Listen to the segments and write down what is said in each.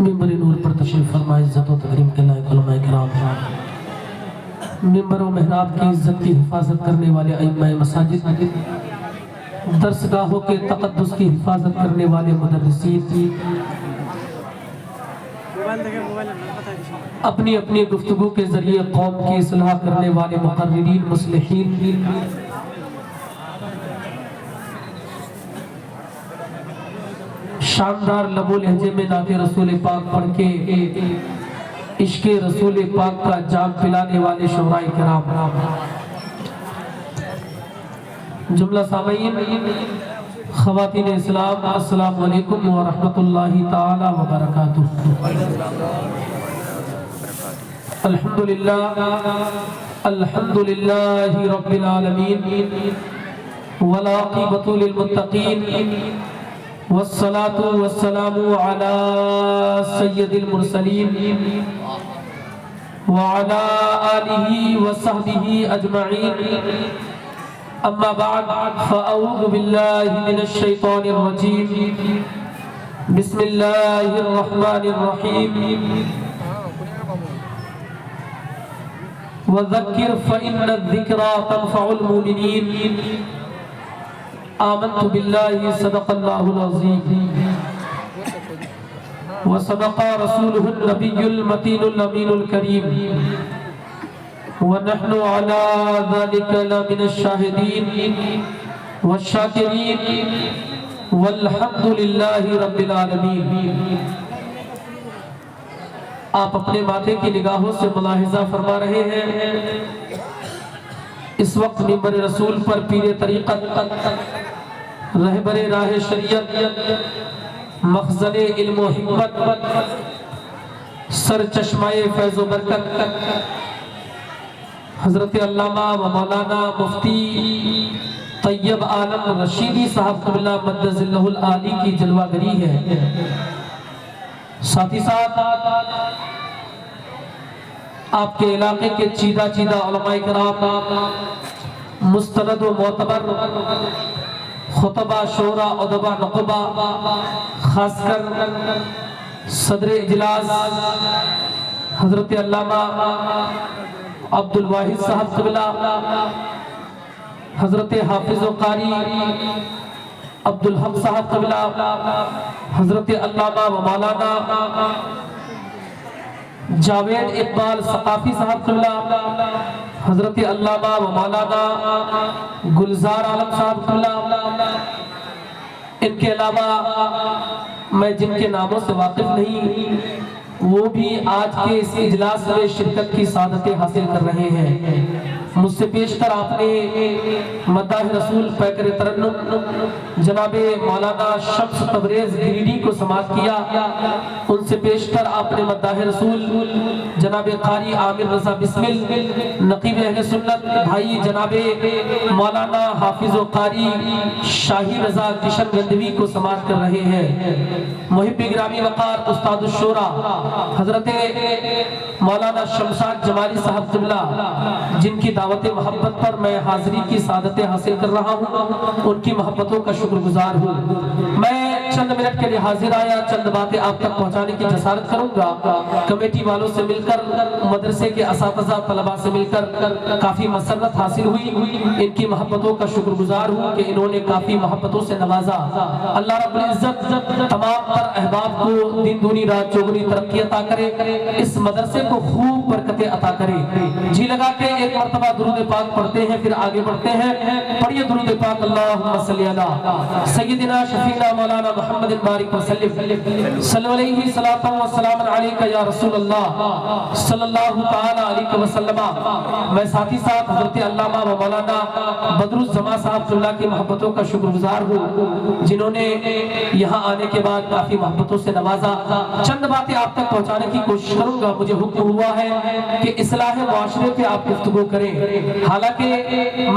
منبر نور پر تشریف فرمائے، عزت و تکریم کے لائق علماء کرام، منبر و محراب کی عزت کی حفاظت کرنے والے ائمہ مساجد، درسگاہوں کے تقدس کی حفاظت کرنے والے مدرسین، اپنی اپنی گفتگو کے ذریعے قوم کی اصلاح کرنے والے مقررین، مصلحین، شاندار لب و لہجے میں نعت رسول پاک پڑھ کے عشق رسول پاک کا جام پلانے والے شعراء کرام، جملہ سامعین، خواتین اسلام، السلام علیکم ورحمۃ اللہ تعالی وبرکاتہ۔ الحمدللہ رب العالمین، والعاقبۃ للمتقین، والصلاة والسلام على سید المرسلین وعلى آلہ وصحبہ اجمعین، اما بعد فاعوذ باللہ من الشیطان الرجیم، بسم اللہ الرحمن الرحیم، وذکر فإن الذکرى تنفع المؤمنین، آمنت باللہ صدق اللہ العظیم، وصدق رسولہ النبی المتین الامین الکریم، ونحن على ذلك لمن الشاہدین والشاکرین، والحمد للہ رب العالمین۔ آپ اپنے ماتھے کی نگاہوں سے ملاحظہ فرما رہے ہیں، اس وقت منبر رسول پر پیر طریقت، رہبر راہ شریعت، مخزن علم و حکمت، سر چشمہ فیض و برکت، حضرت علامہ و مولانا مفتی طیب عالم رشیدی صاحب قبلہ مدد اللہ العالی کی جلوہ گری ہے۔ ساتھ ہی ساتھ آپ کے علاقے کے چیدہ علماء کرام، مستند و معتبر خطبہ، شعراء، ادباء، نقبہ، خاص کر صدر اجلاس حضرت علامہ عبد الواحد صاحب قبلہ، حضرت حافظ و قاری عبد الحق صاحب قبلہ، حضرت علامہ و مولانا جاوید اقبال ثقافی صاحب قبلہ، حضرت علامہ و مولانا گلزار عالم صاحب قبلہ، ان کے علاوہ میں جن کے ناموں سے واقف نہیں، وہ بھی آج کے اس اجلاس میں شرکت کی سعادتیں حاصل کر رہے ہیں۔ مجھ سے پیش کر آپ نے مداح رسول پیکر ترنم جناب مولانا شمس تبریز گریڈی کو سماعت کیا، ان سے پیش کر آپ نے مداح رسول جناب قاری عامر رضا بسمل، نقیب اہل سنت بھائی جناب مولانا حافظ و قاری شاہی رضا کشن گندوی کو سماعت کر رہے ہیں۔ محب گرامی وقار استاد الشورا حضرت مولانا شمشاد جمالی صاحب قبلہ، جن کی دعوت محبت پر میں حاضری کی سعادتیں حاصل کر رہا ہوں، ان کی محبتوں کا شکر گزار ہوں۔ میں چند منٹ کے لیے حاضر آیا، چند باتیں آپ تک پہنچانے کی جسارت کروں گا۔ کمیٹی والوں سے مل کر، مدرسے کے اساتذہ طلباء سے مل کر کافی مسرت حاصل ہوئی، ان کی محبتوں کا شکر گزار ہوں کہ انہوں نے کافی محبتوں سے نوازا۔ اللہ رب العزت تمام تر احباب کو دن دونی رات چوگنی ترقی عطا کرے، اس مدرسے کو خوب برکتیں عطا کرے۔ جی لگا کے ایک مرتبہ درود پاک پڑھتے ہیں، پھر آگے بڑھتے ہیں۔ پڑھیے درود پاک، اللہم صلی علی سیدنا شفیعنا مولانا محمد بارک وسلم، صلی علیہ صلاۃ و سلام علیک یا رسول اللہ صلی اللہ تعالی علیہ وسلم۔ میں ساتھ ہی ساتھ حضرت علامہ و مولانا بدر الزمان صاحب اللہ کی محبتوں کا شکر گزار ہوں، جنہوں نے یہاں آنے کے بعد کافی محبتوں سے نوازا۔ چند باتیں آپ تک پہنچانے کی کوشش کروں گا۔ مجھے حکم ہوا ہے کہ اصلاح معاشرے پہ آپ گفتگو کریں، حالانکہ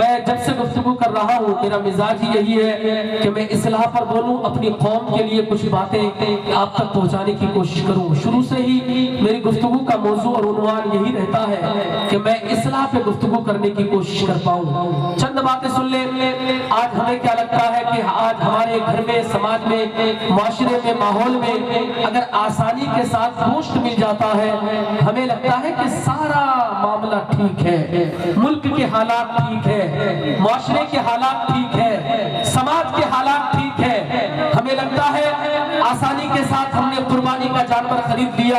میں جب سے گفتگو کر رہا ہوں میرا مزاج ہی یہی ہے کہ میں اصلاح پر بولوں، اپنی قوم قوم کے لیے کچھ باتیں آپ تک پہنچانے کی کوشش کروں۔ شروع سے ہی میری گفتگو کا موضوع اور عنوان یہی رہتا ہے کہ میں اصلاح پہ گفتگو کرنے کی کوشش کر پاؤں۔ چند باتیں سن لیں۔ آج ہمیں کیا لگتا ہے کہ آج ہمارے گھر میں، سماج میں، معاشرے میں، ماحول میں اگر آسانی کے ساتھ گوشت مل جاتا ہے، ہمیں لگتا ہے کہ سارا معاملہ ٹھیک ہے، ملک کے حالات ٹھیک ہے، معاشرے کے حالات ٹھیک ہے، سماج کے حالات ٹھیک ہے۔ ہمیں لگتا ہے آسانی کے ساتھ ہم نے قربانی کا جانور خرید لیا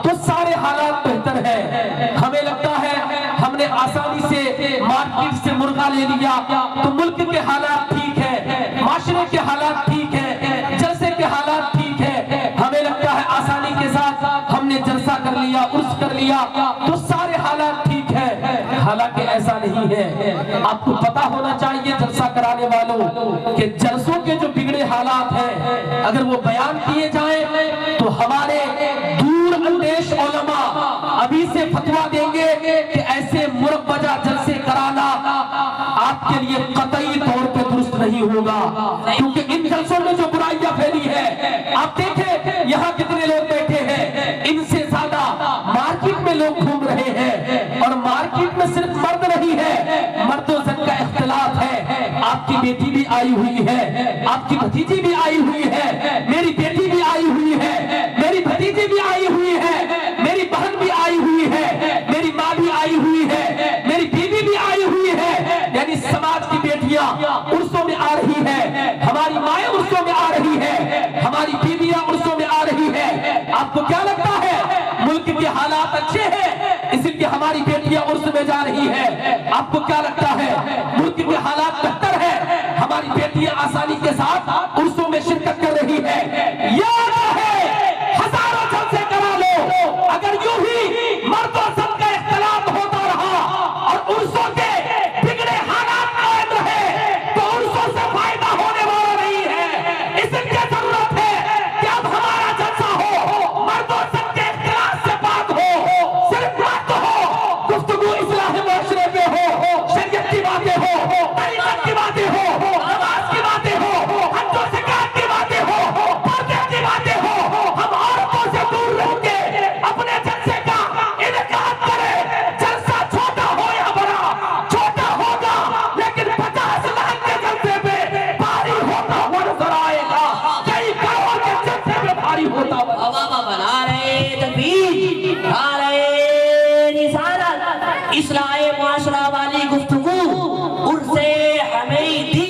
تو سارے حالات بہتر ہیں۔ ہمیں لگتا ہے ہم نے آسانی سے مارکیٹ سے مرغا لے لیا تو ملک کے حالات ٹھیک ہے، معاشرے کے حالات ٹھیک ہے، جلسے کے حالات ٹھیک ہے۔ ہمیں لگتا ہے آسانی کے ساتھ ہم نے جلسہ کر لیا، عرس کر لیا تو سارے حالات ٹھیک ہے۔ حالانکہ ایسا نہیں ہے۔ آپ کو پتا ہونا چاہیے جلسہ کرانے والوں کہ جلسوں کے جو بگڑے حالات ہیں اگر وہ بیان کیے جائیں تو ہمارے دور اندیش علماء ابھی سے فتویٰ دیں گے کہ ایسے مربجہ جلسے کرانا آپ کے لیے قطعی طور پہ درست نہیں ہوگا، کیونکہ ان جلسوں میں جو برائیاں پھیلی ہے، آپ دیکھیں یہاں کتنے لوگ بیٹھے ہیں، ان سے زیادہ مارکیٹ میں لوگ گھوم رہے ہیں، اور مارکیٹ میں صرف مرد نہیں ہے، مرد و زن کا اختلاط ہے۔ آپ کی بیٹی بھی آئی ہوئی ہے، آپ کی بھتیجی بھی آئی ہوئی ہے، میری بیٹی بھی آئی ہوئی ہے، میری بھتیجی بھی آئی ہوئی ہے، میری بہن بھی آئی ہوئی ہے، میری ماں بھی آئی ہوئی ہے، میری بیوی بھی آئی ہوئی ہے۔ یعنی سماج کی بیٹیاں عرسوں میں آ رہی ہے، ہماری مائیں عرسوں میں آ رہی ہے، ہماری بیویاں عرسوں میں آ رہی ہے۔ آپ کو کیا لگتا ہے ملک کے حالات اچھے ہیں اس لیے ہماری بیٹیاں عرس میں جا رہی ہے؟ آپ کو کیا لگتا ہے ملک کے حالات بہتر ہے ہماری بیٹیاں آسانی کے ساتھ عرسوں میں شرکت کر رہی ہے؟ یاد رہے ہزاروں جلسے کرا لو، اگر یوں ہی مرد و زن کا اختلاط ہوتا رہا اور عرسوں کے بگڑے حالات قائم رہے تو عرسوں سے فائدہ ہونے والا نہیں ہے۔ اس لیے ضرورت ہے کہ اب ہمارا جلسہ ہو مرد و زن کے اختلاط سے پاک ہو، صرف مرد ہو، گفتگو اصلاح معاشرے پہ ہو، شریعت کی باتیں ہو، طریقت کی باتیں ہو، نماز کی باتیں ہو، حج و زکات کی باتیں ہو، پردے کی باتیں ہو۔ ہم عورتوں سے دور رہ کے اپنے جلسے کا انعقاد کریں، جلسہ چھوٹا ہو یا بڑا، چھوٹا ہوگا لیکن 50 لاکھ کے جلسے پہ بھاری ہوتا ہوا نظر آئے گا، کئی کروڑ کے جلسے پہ بھاری ہوتا ہوا۔ بنا رہے تکبیر، بنا رہے رسالت، اصلاح معاشرہ والی گفتگو عرص حمیدی۔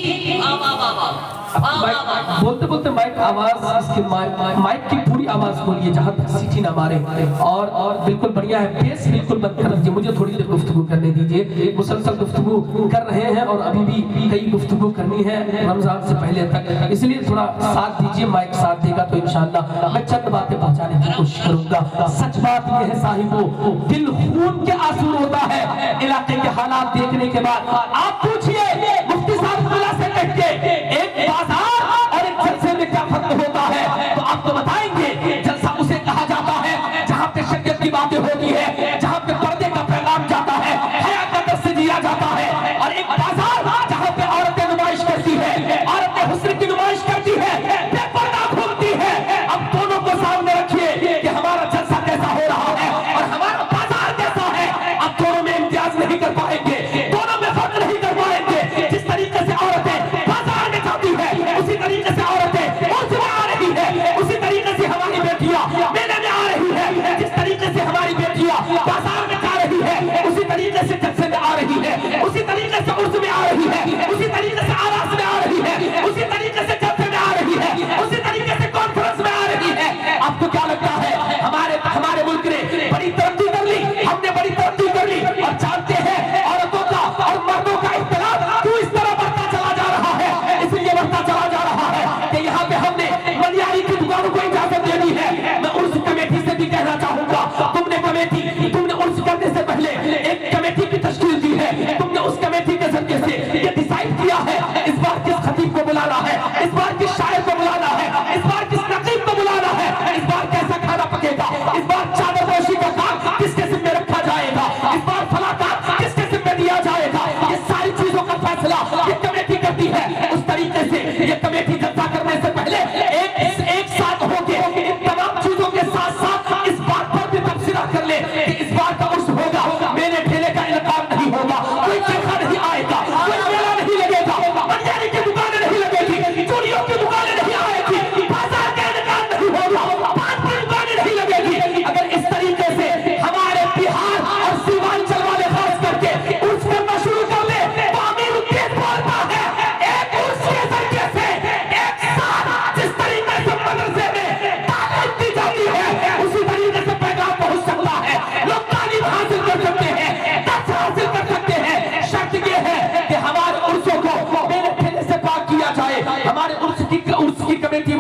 بولتے بولتے مائک آواز، اس کے مائک کی پوری آواز بولیے جہاں تک سیٹی نہ مارے، اور بالکل بڑھیا ہے، بیس بالکل بند کر دیجیے، مجھے تھوڑی دیر گفتگو کرنے دیجیے۔ مسلسل گفتگو کر رہے ہیں اور ابھی بھی کئی گفتگو کرنی ہے رمضان سے پہلے تک، اس لیے تھوڑا ساتھ دیجیے، مائک ساتھ دے گا تو انشاءاللہ میں چند باتیں پہنچانے کی کوشش کروں گا۔ سچ بات یہ ہے صاحبو، دل خون کے آنسو ہوتا ہے علاقے کے حالات دیکھنے کے بعد۔ آپ پوچھئے مفتی صاحب اللہ سے کہہ کے ایک بازار اور ایک جلسے میں کیا فرق ہوتا ہے تو آپ کو بتائیں گے۔ جلسہ اسے کہا جاتا ہے جہاں پہ شریعت کی باتیں ہوتی ہے، جہاں پہ پردے کا پیغام جاتا ہے، حیا کا درس دیا جاتا ہے، اور ایک بازار جہاں پہ عورتیں نمائش کرتی ہے، عورتیں حسن کی نمائش کرتی ہے، بے پردہ گھومتی ہے۔ اب دونوں کو سامنے رکھیے کہ ہمارا جلسہ کیسا ہو رہا ہے اور ہمارا بازار کیسا ہے۔ اب دونوں میں امتیاز نہیں کر پائیں گے، دونوں میں فرق نہیں کر پائیں گے۔ جس طریقے سے عورتیں بازار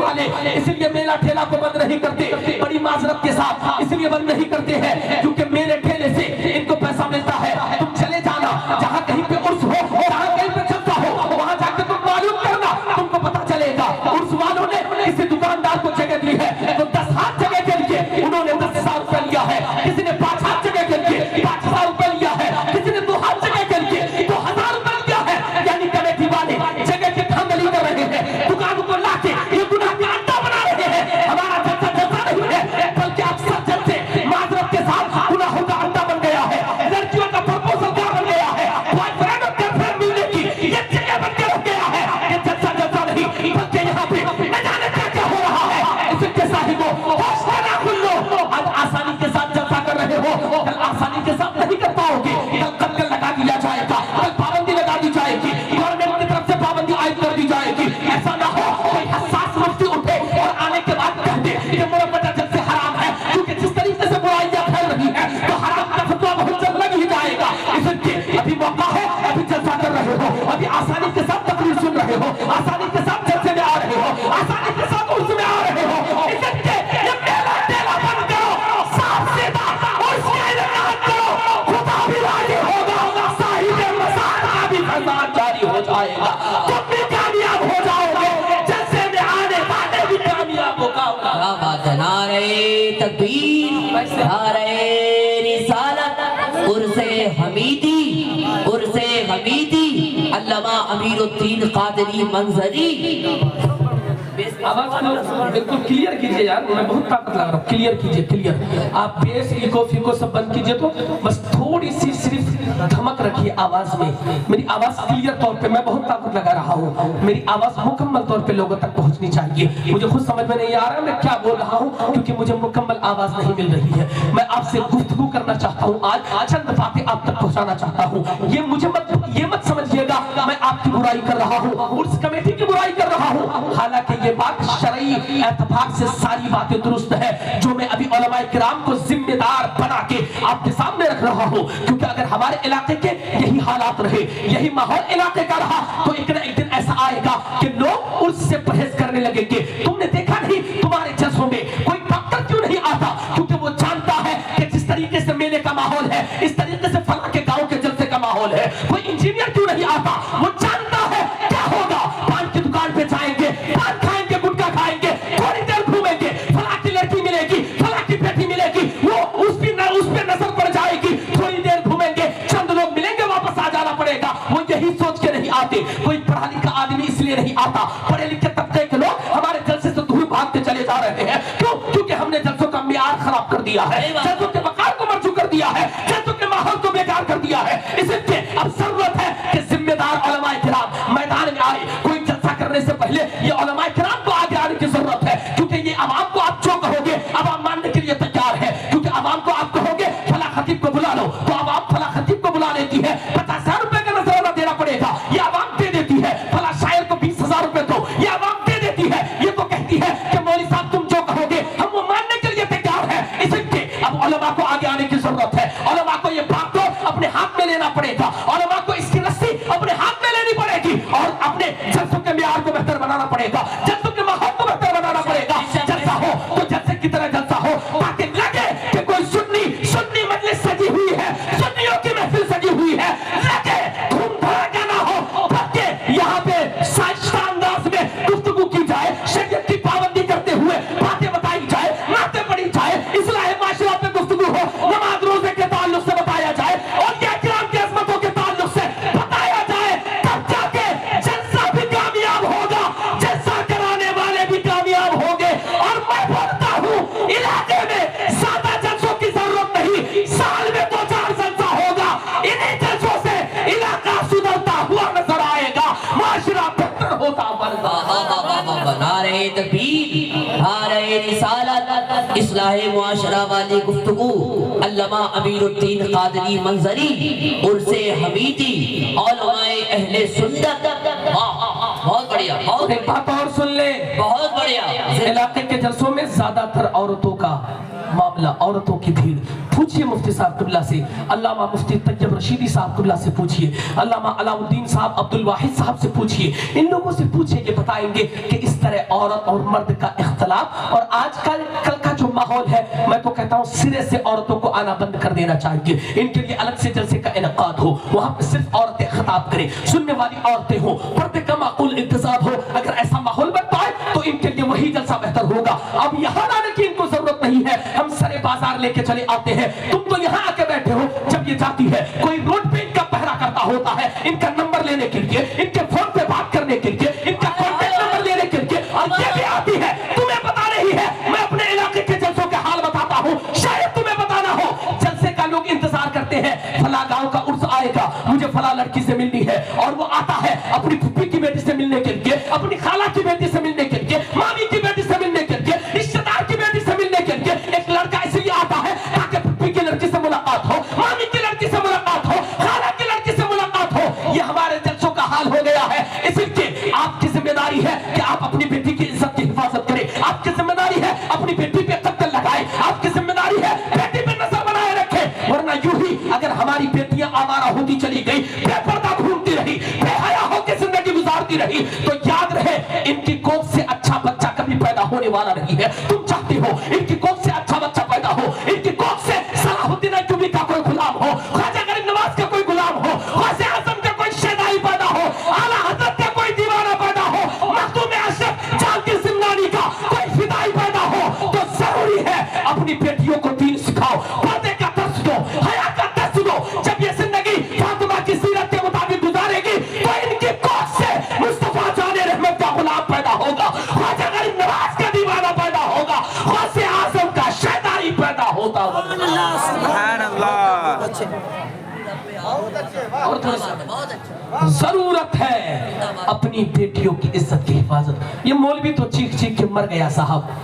والے اس لیے میلہ ٹھیلا کو بند نہیں کرتے، بڑی معذرت کے ساتھ اس لیے بند نہیں کرتے ہیں کیونکہ میلے ٹھیلے سے ان کو پیسہ ملتا ہے۔ تم چلے جانا جہاں کہیں پہ عرس ہو، جہاں کہیں پہ جلسہ ہو، وہاں جا کے تم معلوم کرنا، تم کو پتہ چلے گا عرس والوں نے کسی دکاندار کو جگہ دی ہے تو 10 ہاتھ جگہ کے لیے انہوں نے 10,000 روپے لیا ہے، کسی نے 5 ہاتھ جگہ کے لیے 5,000 روپے لیا ہے، کسی نے 2 ہاتھ جگہ کے لیے 2,000 روپے لیا ہے۔ یعنی کمیٹی والے جگہ کے دھاندلی کر رہے ہیں، دکان کو لا کے یہ گناہ کا اڈا بنا رہے ہیں۔ ہمارا جلسہ جلسہ نہیں ہے بلکہ اکثر جلسے معذرت کے ساتھ گناہوں کا اڈا بن گیا ہے، لڑکیوں کا پرپوزل کیا بن گیا ہے، بوائے فرینڈ اور گرل فرینڈ ملنے کی یہ جگہ بن کے رہ گیا ہے۔ یہ جلسہ جلسہ نہیں بلکہ یہاں پہ نہ جانے کیا کیا ہو رہا ہے۔ اس کے صاحبوں ہوش سے نہ کھل لو، آج آسانی کے ساتھ جلسہ کر رہے ہو، کل آسانی کے ساتھ نہیں کر پاؤ گے، کل قتل لگا دیا جائے گا، کل پابندی لگا دی جائے گی، گورنمنٹ کی طرف سے پابندی عائد کر دی جائے گی۔ ایسا نہ ہو کوئی حساس مفتی اٹھے اور آنے کے بعد کہہ دے کہ مربع جلسے حرام ہے، کیونکہ جس طریقے سے برائیاں پھیل رہی ہیں تو حرام کا فتویٰ بہت جلد لگ ہی جائے گا۔ اس لیے ابھی موقع ہے، ابھی جلسہ کر رہے ہو، ابھی آسانی کے ساتھ تقریر سن رہے ہو، آسانی کے ساتھ جلسے میں آ رہے ہو، آسانی کے ساتھ عرس میں آ رہے ہو، اس لیے یہ میلہ ٹھیلا بند کرو، صاف سیدھا عرس کے اعلانات کرو، خدا بھی راضی ہوگا، صاحب مسائل کا بھی فرمان جاری ہو جائے گا، تم بھی کامیاب ہو جاؤ گے، جلسے میں آنے والے بھی کامیاب ہو گا۔ کیا بات ہے، نعرہ تکبیر، نعرہ رسالت، عرس حمیدی، عرس حمیدی، علامہ امیر الدین قادری منظری۔ آواز بالکل کلیئر کیجئے یار، میں بہت طاقت لگا رہا ہوں، کلیئر کیجئے کلیئر۔ آپ بیس ایکو فیکو سب بند کیجئے تو بس تھوڑی سی صرف دھمک رکھیے آواز میں، میری آواز کلیئر طور پہ، میں بہت طاقت لگا رہا ہوں، میری آواز مکمل طور پہ لوگوں تک پہنچنی چاہیے۔ مجھے خود سمجھ میں نہیں آ رہا میں کیا بول رہا ہوں کیونکہ مجھے مکمل آواز نہیں مل رہی ہے۔ میں آپ سے گفتگو کرنا چاہتا ہوں، آج چند باتیں آپ تک پہنچانا چاہتا ہوں۔ یہ مت سمجھیے گا میں آپ کی برائی کر رہا ہوں، عرس کمیٹی کی برائی کر رہا ہوں، حالانکہ یہ بات شرعی اعتبار سے ساری باتیں درست ہے جو میں ابھی علماء کرام کو ذمہ دار بنا کے آپ کے سامنے رکھ رہا ہوں، کیونکہ اگر ہمارے علاقے کے یہی حالات رہے، یہی ماحول علاقے کا رہا تو ایک نہ ایک دن ایسا آئے گا کہ لوگ عرس سے پرہیز کرنے لگیں گے۔ تم نے دیکھا نہیں تمہارے جلسوں میں کوئی ڈاکٹر کیوں نہیں آتا؟ کیونکہ وہ جانتا ہے کہ جس طریقے سے میلے کا ماحول ہے اس طریقے سے فلاں کے گاؤں کے جلسے کا ماحول ہے۔ کوئی انجینئر کیوں نہیں آتا؟ وہ جانتا ہے کیا ہوگا، پان کی دکان پہ جائیں گے، پان کھائیں گے، گٹکا کھائیں گے، تھوڑی دیر گھومیں گے، فلاں کی لڑکی ملے گی، فلاں کی بیٹی ملے گی، وہ اس پہ نظر پڑ جائے گی، تھوڑی دیر گھومیں گے، چند لوگ ملیں گے، واپس آ جانا پڑے گا۔ وہ یہی سوچ کے نہیں آتے۔ کوئی پڑھا لکھا آدمی اس لیے نہیں آتا، پڑھے لکھے طبقے کے لوگ ہمارے جلسے سے دور بھاگتے چلے جا رہے ہیں، کیوں؟ کیونکہ ہم نے جلسوں کا معیار خراب کر دیا ہے، جلسوں کے وقار کو مرجو کر دیا ہے، جلسوں کے ماحول کو بیکار کر دیا ہے۔ اس لیے اب ضرورت ہے کہ ذمہ دار علماء کرام میدان میں آئے۔ کوئی جلسہ کرنے سے پہلے یہ علماء کرام کو آگے آنے کی ضرورت ہے، کیونکہ یہ عوام کو آپ جو کہو گے عوام ماننے کے لیے تیار ہے، کیونکہ عوام کو آپ کہو گے فلاں خطیب کو بلا لو تو عوام فلاں خطیب کو بلا لیتی ہے، 50,000 روپے کا نذرانہ دینا پڑے گا، یہ عوام دے دیتی ہے، فلاں شاعر کو 20,000 روپے دو، یہ عوام دے دیتی ہے، یہ تو کہتی ہے کہ مولوی صاحب تم جو کہو گے ہم وہ ماننے کے لیے تیار ہیں۔ اس لیے اب علماء کو آگے آنے کی ضرورت ہے، علماء کو یہ بات کو اپنے ہاتھ میں لینا پڑے گا، علماء کو اس کی رسی اپنے ہاتھ میں لینی پڑے گی اور اپنے جلسوں کے معیار کو بہتر بنانا پڑے گا، جلسوں کے ماحول کو بہتر بنانا پڑے گا۔ جلسہ ہو تو جلسے کی طرح جلسہ ہو تاکہ لگے کہ کوئی سنی مجلس سجی ہوئی ہے، سنیوں کی محفل سجی ہوئی ہے، لگے دھوم دھڑاکا نہ ہو، بلکہ یہاں پہ سائنسدان انداز میں گفتگو کی جائے، شریعت کی پابندی کرتے ہوئے باتیں بتائی جائے، باتیں پڑھی جائے، اصلاح معاشرہ پہ گفتگو ہو، نماز روزے کے تعلق سے بتایا جائے اور یہ کرام کی عظمتوں کے تعلق سے بتایا جائے، تب جا کے جلسہ بھی کامیاب ہوگا، جلسہ کرانے والے بھی کامیاب ہوں گے۔ اور میں بولتا ہوں علاقے میں زیادہ جلسوں کی ضرورت نہیں، سال میں 2-4 جلسہ ہوگا، انہیں جلسوں سے علاقہ سدھرتا ہوا نظر آئے گا، معاشرہ بہتر ہوتا بنتا۔ نعرہ تکبیر، نعرہ رسالت، اصلاح معاشرہ والی گفتگو، علامہ امیر الدین قادری منظری، عرس حمیدی، علماء اہل سنت۔ बहुत बढ़िया, बहुत एक बात और सुन ले, बहुत बढ़िया। इलाके के जलसों में ज्यादातर औरतों का मामला, औरतों की भीड़। पूछिए मुफ्ती साहब किबला से, अल्लामा मुफ्ती तैयब रशीदी साहब किबला से पूछिए, अल्लामा अलाउद्दीन साहब अब्दुल वाहिद साहब से पूछिए, इन लोगों से पूछिए, ये बताएंगे कि इस तरह औरत और मर्द का इख्तलाफ और आजकल कल का जो माहौल है, मैं तो कहता हूँ सिरे से औरतों को आना बंद कर देना चाहिए। इनके लिए अलग से जलसे का इनकाद हो, वहां पे सिर्फ औरतें खिताब करें, सुनने वाली औरतें हो, पर्दे का माकूल इंतजाम हो। अगर ऐसा माहौल बन पाए तो इनके लिए वही जलसा बेहतर होगा। अब यहाँ आने की इनको जरूरत नहीं है, हम सरे बाजार लेके चले आते हैं। तुम तो यहाँ आके बैठे हो, जब ये जाती है कोई रोड पे इनका पहरा करता होता है, इनका नंबर लेने के लिए, इनके फोन पे बात करने के लिए, इनका कॉन्टेक्ट नंबर लेने के लिए, और ये भी आती है तुम्हें बता रही है। मैं अपने इलाके के जलसों के हाल बताता हूँ, शायद तुम्हें बताना हो। जलसे का लोग इंतजार करते हैं, फला गांव का उर्स आएगा, मुझे फला लड़की से मिलनी है, और वो आता है अपनी फुप्पी की बेटी से मिलने के लिए, अपनी खाला की बेटी से मिलने के लिए, मामी की बेटी से मिलने के लिए, रिश्तेदार की बेटी से मिलने के लिए। एक लड़का इसलिए आता है ताकि फुप्पी की लड़की से मुलाकात हो, मामी की लड़की से मुलाकात हो, खाला की लड़की से मुलाकात हो। ये हमारे जलसों का हाल हो गया है। इसलिए आपकी जिम्मेदारी है कि आप अपनी बेटी की इज्जत की हिफाजत करें, आपकी जिम्मेदारी है अपनी बेटी पे कत्ल लगाए, आपकी जिम्मेदारी है बेटी पे नजर बनाए रखें। वरना यूं ही अगर हमारी बेटियां आवारा होती चली गई, बेपर्दा घूमती रही, बेहया होकर जिंदगी गुजारती रही, तो याद रहे इनकी कोख से अच्छा बच्चा कभी पैदा होने वाला नहीं है। तुम चाहते हो इनकी कोख से अच्छा बच्चा पैदा हो, इनकी कोख से सलाहुद्दीन अय्यूबी का कोई गुलाम हो, ख्वाजा गरीब नवाज का कोई गुलाम हो, गौसे आजम का कोई शहदाई पैदा हो, आला हजरत का कोई दीवाना पैदा हो, मखदूम अशरफ जहांगीर जिंदानी का कोई फिदाई पैदा हो, तो जरूरी है अपनी बेटियों को दीन सिखाओ, पर्दे का दर्स दो, हया का दर्स दो। जब ये जिंदगी फातिमा की सीरत के मुताबिक गुजारेगी तो इनकी कोख से मुस्तफा जाने रहमत का गुलाम पैदा होगा, ख्वाजा गरीब नवाज का दीवाना पैदा होगा, गौसे आजम का शहदाई पैदा होगा। और थोड़ा सा जरूरत है अपनी बेटियों की इज्जत की हिफाजत। ये मौलवी तो चीख चीख के मर गया साहब,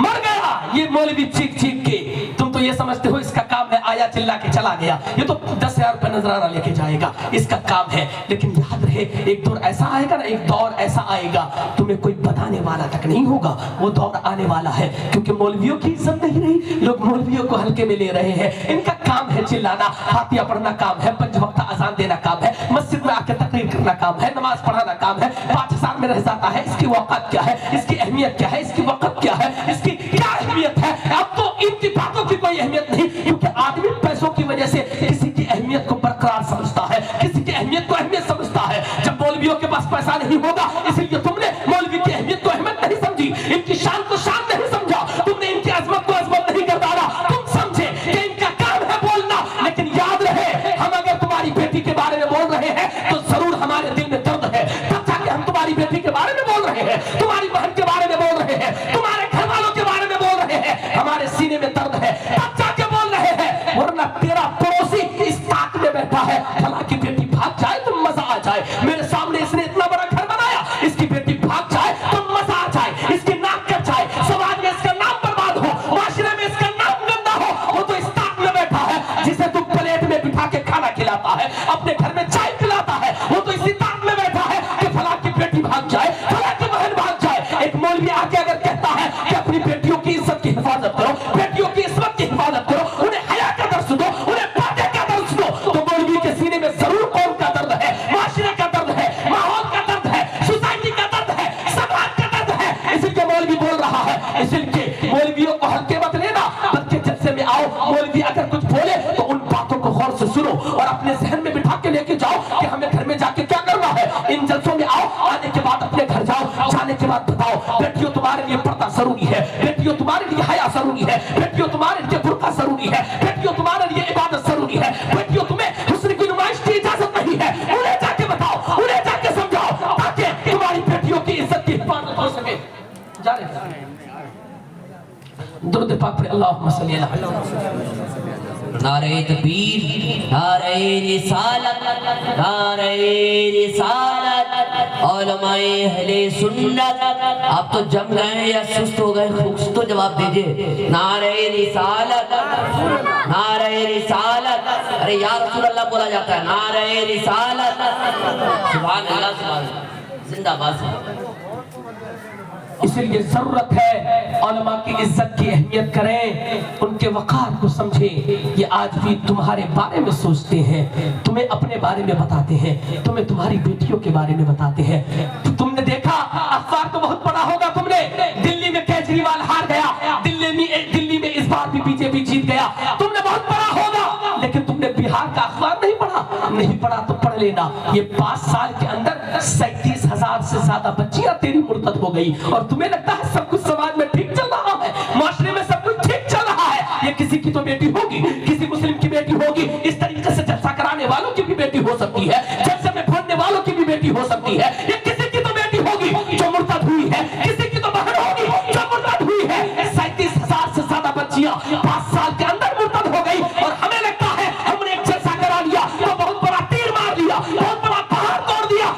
मर गया ये मौलवी चीख चीख के। तुम तो ये समझते हो इसका काम है आया चिल्ला के चला गया, ये तो 10,000 रुपए नजराना लेके जाएगा, इसका काम है। लेकिन याद रहे एक दौर ऐसा आएगा ना, एक दौर ऐसा आएगा तुम्हें कोई बताने वाला तक नहीं होगा, वो दौर आने वाला है। क्योंकि मौलवियों की इज्जत नहीं रही, लोग मौलवियों को हल्के में ले रहे हैं। इनका काम है चिल्लाना, फातिहा पढ़ना काम है, 5 वक्त अजान देना काम है, मस्जिद में आके तकरीर करना काम है, नमाज पढ़ाना काम है, 5 साल में रह जाता है। इसकी औकात क्या है, इसकी अहमियत क्या है, इसकी वक़्त क्या है, इसकी क्या अहमियत है? अब तो इनकी बातों की कोई अहमियत नहीं, क्योंकि आदमी पैसों की वजह से किसी की अहमियत को बरकरार समझता है, किसी की अहमियत को अहमियत समझता है। जब मौलवियों के पास पैसा नहीं होगा, इसलिए तुमने मौलवी की अहमियत को अहमियत नहीं समझी, इनकी शान को शान नहीं समझा, तुमने इनकी अजमत को अजमत नहीं करदारा। तुम समझे कि इनका काम है बोलना, लेकिन याद रहे हम अगर तुम्हारी बेटी के बारे में बोल रहे हैं तो जरूर हमारे दिल में दर्द है। तब जाके हम तुम्हारी बेटी के बारे में बोल रहे हैं, तुम्हारी बहन के बारे में बोल रहे हैं, तुम्हारे घर वालों के बारे में बोल रहे हैं, हमारे सीने में दर्द है, तब जाके बोल रहे हैं। वरना तेरा पड़ोसी इस ताक में बैठा है, फला की बेटी भाग जाए तो मजा आ जाए, मेरे सामने इसने इतना बड़ा घर बनाया, इसकी बेटी भाग जाए तो मजा आ जाए, इसकी नाक कट जाए, समाज में इसका नाम बर्बाद हो, माशरे में इसका नाम गंदा हो। वो तो इस ताक में बैठा है जिसे तू प्लेट में बिठा के खाना खिलाता है, अपने घर में चाय पिलाता है, वो तो इसी ताक में बैठा है कि फला की बेटी भाग जाए, फला की बहन भाग जाए। एक मौलवी आके अगर कहता है कि अपनी बेटियों की इज्जत की हिफाजत करो, बेटियों की इस्मत की हिफाजत करो, उन्हें हया का दर्स दो, उन्हें पर्दे का दर्स दो, तो मौलवी के सीने में जरूर कौम का दर्द है, माशरे का दर्द है, माहौल का दर्द है, सोसाइटी का दर्द है, समाज का दर्द है। इसलिए मौलवी बोल रहा है, इसलिए मौलवियों को हल्के मत लेना, बल्कि जलसे में आओ, मौलवी अगर कुछ बोले तो उन बातों को गौर से सुनो और अपने जहन में बिठा के लेके जाओ कि हमें घर में जाके क्या करना है। इन जलसों में आओ, आने के बाद अपने घर जाओ, जाने के बाद बताओ बेटियों तुम्हारे लिए पर्दा जरूरी है, बेटियों तुम्हारे लिए हया जरूरी है, बेटियों तुम्हारे लिए बुर्का जरूरी है, बेटियों तुम्हारे लिए इबादत जरूरी है, बेटियों तुम्हें हुस्न की नुमाइश की इजाजत नहीं है। उन्हें जाके बताओ, उन्हें जाके समझाओ, ताकि तुम्हारी बेटियों की इज्जत की हिफाजत हो सके। जा रहे दुरूद पाक पे अल्लाहुम्मा सल्ली अला नारे तकबीर, नारे रिसालत, नारे रिसालत। उलमाए अहले सुन्नत, आप तो जम गए या सुस्त हो गए, कुछ तो जवाब दीजिए। नारे रिसालत, नारे रिसालत। अरे या रसूल अल्लाह बोला जाता है, नारे रिसालत। सुभान अल्लाह, सुभान अल्लाह। زندہ باد. اس لیے ضرورت ہے علماء کی عزت کی اہمیت کریں، ان کے وقار کو سمجھیں. یہ آج بھی تمہارے بارے میں سوچتے ہیں، تمہیں اپنے بارے میں بتاتے ہیں، تمہیں تمہاری بیٹیوں کے بارے میں بتاتے ہیں. تم نے دیکھا اخبار تو بہت پڑھا ہوگا تم نے، دلی میں کیجریوال ہار گیا، دلی میں اس بار بھی بی جے پی جیت گیا. تم نے بہت پڑھا ہوگا، لیکن تم نے بہار کا اخبار نہیں پڑھا تو پڑھ لینا. یہ 5 سال کے اندر 37,000 سے زیادہ بچیاں تیری مرتد ہو گئی، اور تمہیں لگتا ہے سب کچھ سماج میں ٹھیک چل رہا ہے، معاشرے میں سب کچھ ٹھیک چل رہا ہے. یہ کسی کی تو بیٹی ہوگی، کسی مسلم کی بیٹی ہوگی، اس طریقے سے جلسہ کرانے والوں کی بھی بیٹی ہو سکتی ہے، جلسے میں پھوڑنے والوں کی بھی بیٹی ہو سکتی ہے. یہ کسی کی تو بیٹی ہوگی جو مرتد ہوئی ہے، کسی کی تو بہن ہوگی جو مرتد ہوئی ہے. 37,000 سے زیادہ بچیاں 5 سال کے اندر مرتد ہو گئی، اور ہمیں لگتا ہے ہم نے ایک جلسہ کرا لیا تو بہت بڑا تیر مار لیا، بہت بڑا پہاڑ توڑ دیا.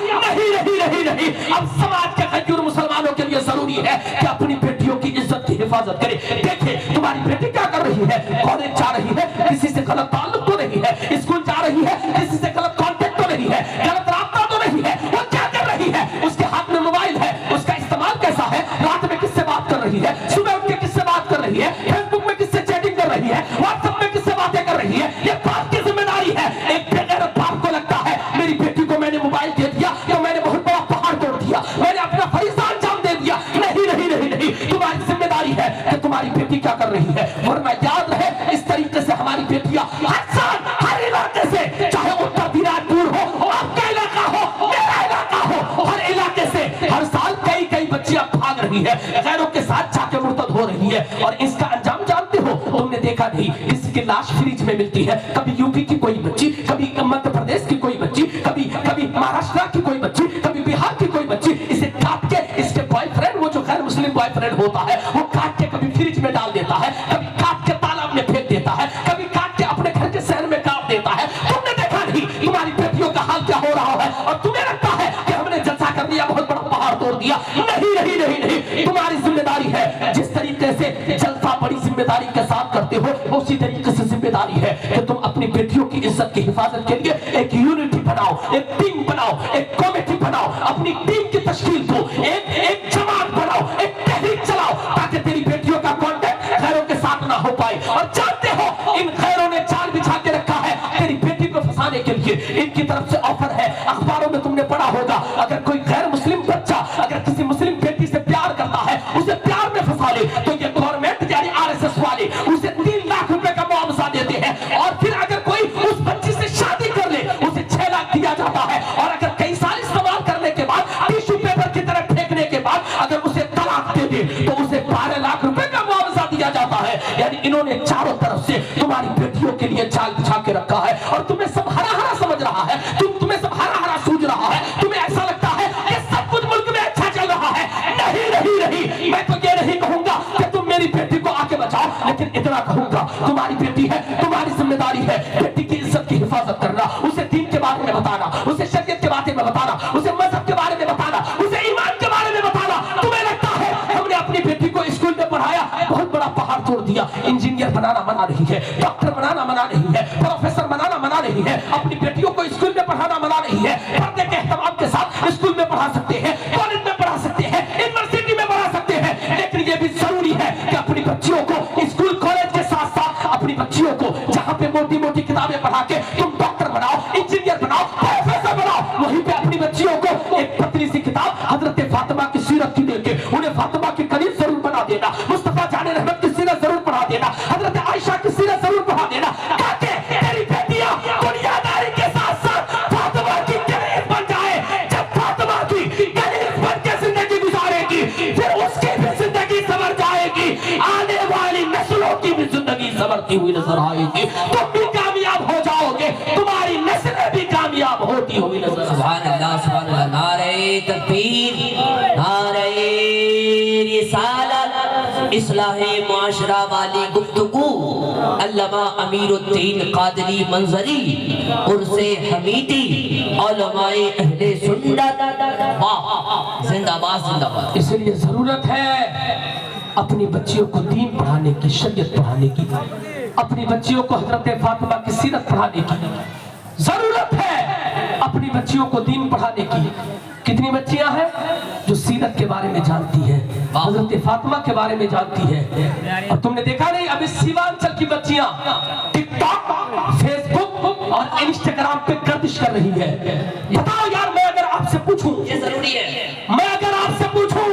نہیں. اب سماج کے غیر مسلمانوں کے لیے ضروری ہے کہ اپنی بیٹیوں کی عزت کی حفاظت کرے. دیکھیں تمہاری بیٹی کیا کر رہی ہے، کالج جا رہی ہے، کسی سے غلط تعلق تو نہیں ہے، اسکول جا رہی ہے، کسی سے غلط کانٹیکٹ تو نہیں ہے، غلط رابطہ تو نہیں ہے. وہ کیا کر رہی ہے، اس کے ہاتھ میں موبائل ہے، اس کا استعمال کیسا ہے، رات میں کس سے بات کر رہی ہے، صبح اٹھ کے کس سے بات کر رہی ہے، فیس بک میں کس سے چیٹنگ کر رہی ہے، واٹس ایپ میں کس سے باتیں کر رہی ہے. یہ باپ کی ذمہ داری ہے. ایک بے غیرت باپ کو لگتا ہے میری بیٹی کو میں نے موبائل دے دیا تو میں نے بہت بڑا پہاڑ توڑ دیا، میں نے اپنا فریضہ انجام دے دیا. نہیں. تمہاری ذمہ داری ہے کہ تمہاری بیٹی کیا کر رہی ہے. ورنہ یاد رہے اس طریقے سے ہماری بیٹیاں ہر سال ہر علاقے سے، چاہے اتر دیناجپور ہو، آپ کا علاقہ ہو، میرا علاقہ ہو، ہر علاقے سے ہر سال کئی بچیاں بھاگ رہی ہے، غیروں کے ساتھ جا کے مرتد ہو رہی ہے. اور اس کا انجام جانتے ہو، تم نے دیکھا نہیں، اس کی لاش فریج میں ملتی ہے. کبھی یو پی کی کوئی بچی، کبھی مدھیہ پردیش کی کوئی بچی، کبھی مہاراشٹر کی کوئی بچی، کبھی بہار کی کوئی بچی، اسے کاٹ کے اس کے بوائے فرینڈ، وہ جو غیر مسلم بوائے فرینڈ ہوتا ہے، وہ کاٹ کے کبھی فریج میں ڈال دیتا ہے، کبھی کاٹ کے تالاب میں پھینک دیتا ہے، کبھی کاٹ کے اپنے گھر کے شہر میں کاٹ دیتا ہے. تم نے دیکھا نہیں تمہاری بیٹیوں کا حال کیا ہو رہا ہے، اور تمہیں لگتا ہے کہ ہم نے جلسہ کر دیا، بہت بڑا پہاڑ توڑ دیا. نہیں. تمہاری ذمہ داری ہے، جس طریقے سے جلسہ بڑی ذمہ داری کے ساتھ کرتے ہو، اسی طریقے سے ذمہ داری ہے کہ تم اپنی بیٹیوں کی عزت کی حفاظت کے لیے ایک یونٹی بناؤ، ایک ٹیم بناؤ، ایک کمیٹی بناؤ، اپنی ٹیم کی تشکیل دو، ایک جماعت بناؤ، ایک تحریک چلاؤ، تاکہ تیری بیٹیوں کا کانٹیکٹ غیروں کے ساتھ نہ ہو پائے. اور جانتے ہو ان غیروں نے جال بچھا کے رکھا ہے تیری بیٹی کو پھنسانے کے لیے. ان کی طرف سے آفر ہے، اخباروں میں تم نے پڑھا ہوگا، اگر کوئی غیر مسلم بچہ اگر کسی مسلم بیٹی سے پیار کرتا ہے، اسے پیار میں پھنسا لے، تو یہ گورنمنٹ یعنی RSS والے اسے 3 لاکھ روپے کا معاوضہ دیتے ہیں. اور پھر اگر کوئی اس بچی سے شادی کر لے، اسے 6 لاکھ دیا جاتا ہے. اور اگر کئی سال استعمال کرنے کے بعد ٹیشو پیپر کی طرح پھینکنے کے بعد اگر اسے طلاق دے دے تو اسے 12 لاکھ روپے کا معاوضہ دیا جاتا ہے. یعنی انہوں نے چاروں طرف سے تمہاری بیٹیوں کے لیے جال بچھا کے رکھا ہے، اور تمہیں سب ہرا سمجھ رہا ہے، تمہیں سب ہرا سوچ رہا ہے. تمہیں ایسا لگتا ہے کہ سب کچھ ملک میں اچھا چل رہا ہے. نہیں. میں تو یہ نہیں کہوں گا کہ تم میری بیٹی کو آ کے بچاؤ، لیکن اتنا کہوں گا تمہاری بیٹی ہے، تمہاری ذمہ داری ہے بیٹی کی عزت کی حفاظت کرنا، اسے دین کے بارے میں بتانا، اسے شریعت کے بارے میں بتانا، اسے مذہب کے بارے میں بتانا، اسے ایمان کے بارے میں بتانا. تمہیں لگتا ہے ہم نے اپنی بیٹی کو اسکول میں پڑھایا، بہت بڑا پہاڑ توڑ دیا. انجینئر بنانا منع نہیں ہے، ڈاکٹر بنانا منع نہیں ہے، پروفیسر بنانا منع نہیں ہے، اپنی بیٹیوں کو اسکول میں پڑھانا منع نہیں ہے. پردے کے اہتمام کے ساتھ اسکول میں پڑھا سکتے ہیں، کالج میں پڑھا سکتے ہیں، یونیورسٹی میں پڑھا سکتے ہیں. لیکن یہ بھی ضروری ہے کہ اپنی بچیوں کو اسکول کالج کے ساتھ ساتھ اپنی بچیوں کو جہاں پہ موٹی کتابیں پڑھا کے تم ڈاکٹر بناؤ، انجینئر بناؤ، پروفیسر بناؤ، وہیں پہ اپنی بچیوں کو ایک پتلی سی کتاب حضرت فاطمہ کی سیرت کی دے کے انہیں فاطمہ کی کنیز ضرور بنا دینا، مصطفیٰ جان رحمت کی سیرت ضرور پڑھا دینا، حضرت عائشہ کی سیرت ضرور پڑھا دینا، تاکہ تیری بیٹیاں دنیاداری کے ساتھ ساتھ فاطمہ کی کنیز بن جائے. جب فاطمہ کی کنیز بن کے زندگی گزارے گی، پھر اس کی بھی زندگی سنور جائے گی، آنے والی نسلوں کی بھی زندگی سنورتی ہوئی نظر آئے گی. تم بھی کامیاب ہو جاؤ گے، تمہاری نسلیں بھی کامیاب ہوتی ہوئی نظر. سبحان اللہ. نعرہ تکبیر، نعرہ رسالت، اصلاح معاشرہ والی گفتگو. علامہ امیر الدین قادری منظری، عرس حمیدی، علماء اہل سنت. زندہ باد. اس لیے ضرورت ہے اپنی بچیوں کو دین پڑھانے کی، شریعت پڑھانے کی، اپنی بچیوں کو حضرت فاطمہ کی سیرت پڑھانے کی. ضرورت ہے اپنی بچیوں کو دین پڑھانے کی. कितनी बच्चियां हैं जो सीरत के बारे में जानती है, हजरत फातिमा के बारे में जानती है। और तुमने देखा नहीं अब इस सीमांचल की बच्चियां टिकटॉक, फेसबुक और इंस्टाग्राम पे गर्दिश कर रही है। बताओ यार, मैं अगर आपसे पूछूं, ये जरूरी है, मैं अगर आपसे पूछूं,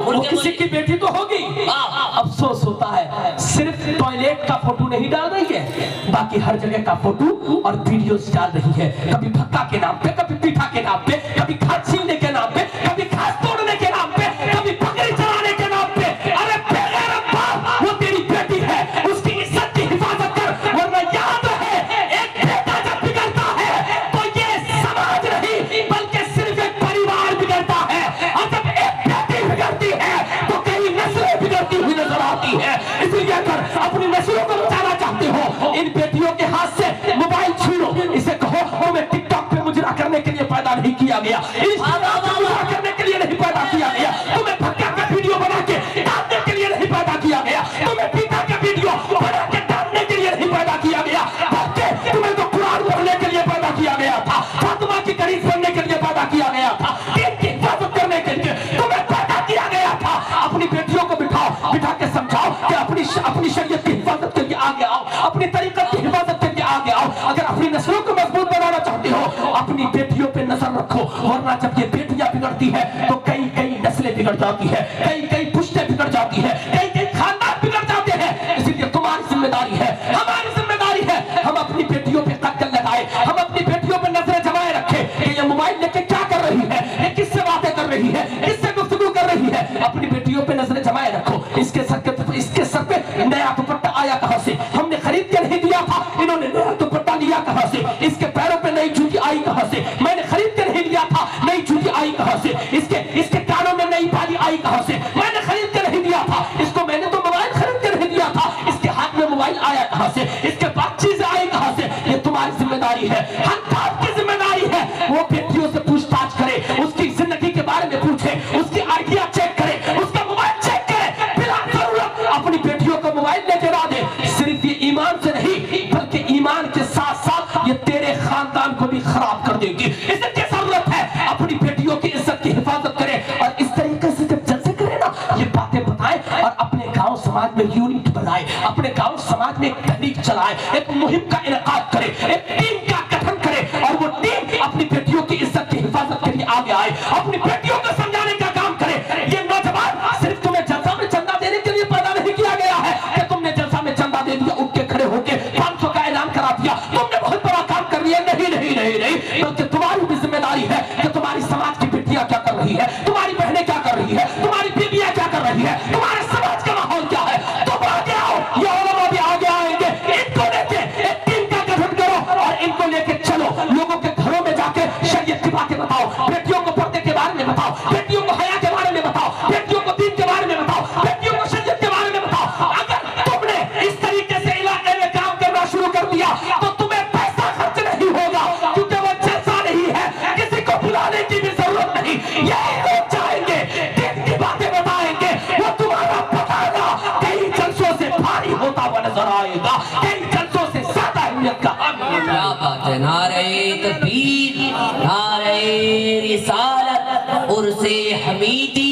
वो किसी की बेटी तो होगी, अफसोस होता है सिर्फ टॉयलेट का फोटो नहीं डाल रही है, बाकी हर जगह का फोटो और वीडियोस डाल रही है। कभी भक्का के नाम पे, कभी पीठा के नाम पे, कभी खाद छीनने के नाम पे, कभी घास तोड़ने के नाम पे, कभी बकरी चलाने के नाम पे। अरे बेगैरत बाप, वो तेरी बेटी है, उसकी इज्जत की हिफाजत कर, वरना याद रहे एक बेटा जब बिगड़ता है तो ये समाज नहीं बल्कि सिर्फ एक परिवार बिगड़ता है, और जब एक बेटी बिगड़ती है तो कई नस्लें बिगड़ती हुई नजर आती है। इसलिए अगर अपनी नस्लों को बचाना चाहते हो, इन बेटियों के हाथ से मोबाइल छीनो, इसे कहो तुम्हें टिकटॉक पे मुजरा करने के लिए पैदा नहीं किया गया, इंस्टाग्राम पे मुजरा करने के लिए नहीं पैदा किया गया, तुम्हें भक्का का वीडियो बना के डालने के लिए नहीं पैदा किया गया, तुम्हें पीठा का वीडियो बना के डालने के लिए नहीं पैदा किया गया, बल्कि तुम्हें तो कुरान पढ़ने के लिए पैदा किया गया था, फातिमा की करीब बनने के लिए पैदा किया गया था, दीन की हिफाजत करने के लिए तुम्हें पैदा किया गया था। अपनी बेटियों को बिठाओ, बिठा के समझाओ कि अपनी शरीयत की हिफाजत के लिए आगे आओ, अपनी तरीक़त की हिफाजत के लिए आगे आओ। अगर अपनी नस्लों को मजबूत बनाना चाहते हो, अपनी बेटियों पे नजर रखो, वरना जब ये बेटियां बिगड़ती है तो कई कई नस्लें बिगड़ जाती है, कई कई पुश्तें बिगड़ जाती है, कई कई खानदान बिगड़ जाते हैं। इसलिए तुम्हारी जिम्मेदारी है, हमारी जिम्मेदारी है, हम अपनी बेटियों पे कत्ल लगाए, हम अपनी बेटियों पे नजरें जमाए रखे कि ये मोबाइल लेके क्या कर रही है, ये किससे बातें कर रही है, किससे गुफ्तगू कर रही है। अपनी बेटियों पे नजरें जमाए रखो। इसके सर पे नया दुपट्टा आया कहां से, हमने खरीद के नहीं दिया था, इन्होंने नया दुपट्टा लिया कहां से, इसके पैरों पे नई जूती आई कहां से, मैंने खरीद के नहीं लिया था, नई जूती आई कहां से, इसके कानों में नई बाली आई कहां से, मैंने खरीद के नहीं दिया था, इसको मैंने तो मोबाइल खरीद के नहीं दिया था, इसके हाथ में मोबाइल आया कहां से, इसके पास चीजें आई कहां से। ये तुम्हारी जिम्मेदारी है, हर बाप की जिम्मेदारी है। वो बेटियों से पूछताछ करे, उसकी जिंदगी के बारे में पूछे, उसकी आइडिया चेक करे, उसका मोबाइल चेक करे, बिना जरूरत अपनी बेटियों को मोबाइल लेके ना दे। सिर्फ ये ईमान से नहीं बल्कि ईमान के साथ साथ ये तेरे खानदान को भी खराब कर देगी। इसे क्या जरूरत है, अपनी बेटियों की इज्जत की हिफाजत करे और इस तरीके से जब जलसे करे ना, ये बातें बताए और अपने गांव समाज में यूनिट बनाए, अपने गांव समाज में एक तहरीक चलाए, एक मुहिम का इनेकाद करे, एक टीम का गठन करे, और वो टीम अपनी बेटियों की इज्जत की हिफाजत के लिए आगे आए, अपनी बेटियों को समझाने का काम करे। ये नौजवान सिर्फ तुम्हें जलसा में चंदा देने के लिए पैदा नहीं किया गया है कि तुमने जलसा में चंदा दे दिया, उठ के खड़े होके 500 का ऐलान करा दिया, तुमने बहुत बड़ा काम कर लिया। नहीं नहीं नहीं नहीं, बल्कि तुम्हारी भी जिम्मेदारी है कि तुम्हारी समाज की बेटियां क्या कर रही है, तुम्हारी बहनें क्या कर रही है, तुम्हारी बीबियां क्या कर रही है, तुम्हारे समाज का माहौल क्या है। तुम आगे आओ, ये उलमा भी आगे आएंगे, इनको लेके एक टीम का गठन करो और इनको लेके चलो, लोगों के घरों में जाके शरीयत की बातें बताओ, बेटियों को पर्दे के बारे में बताओ, बेटियों को हया के बारे में बताओ, बेटियों को दीन के बारे में बताओ, बेटियों को शरीयत के बारे में बताओ। अगर तुमने इस तरीके से इलाके में काम करना शुरू कर दिया तो तुम्हें पैसा खर्च नहीं होगा, क्योंकि वो जलसा नहीं है, किसी को बुलाने की भी जरूरत नहीं, यही लोग जाएंगे, दीन की बातें बताएंगे, वो तुम्हारा पकाना कई जलसों से भारी होता हुआ नजर आएगा, कई जलसों से ज्यादा अहमियत का। क्या बात है, नारे तकबीर, नारे रिसालत, उर्से हमीदी,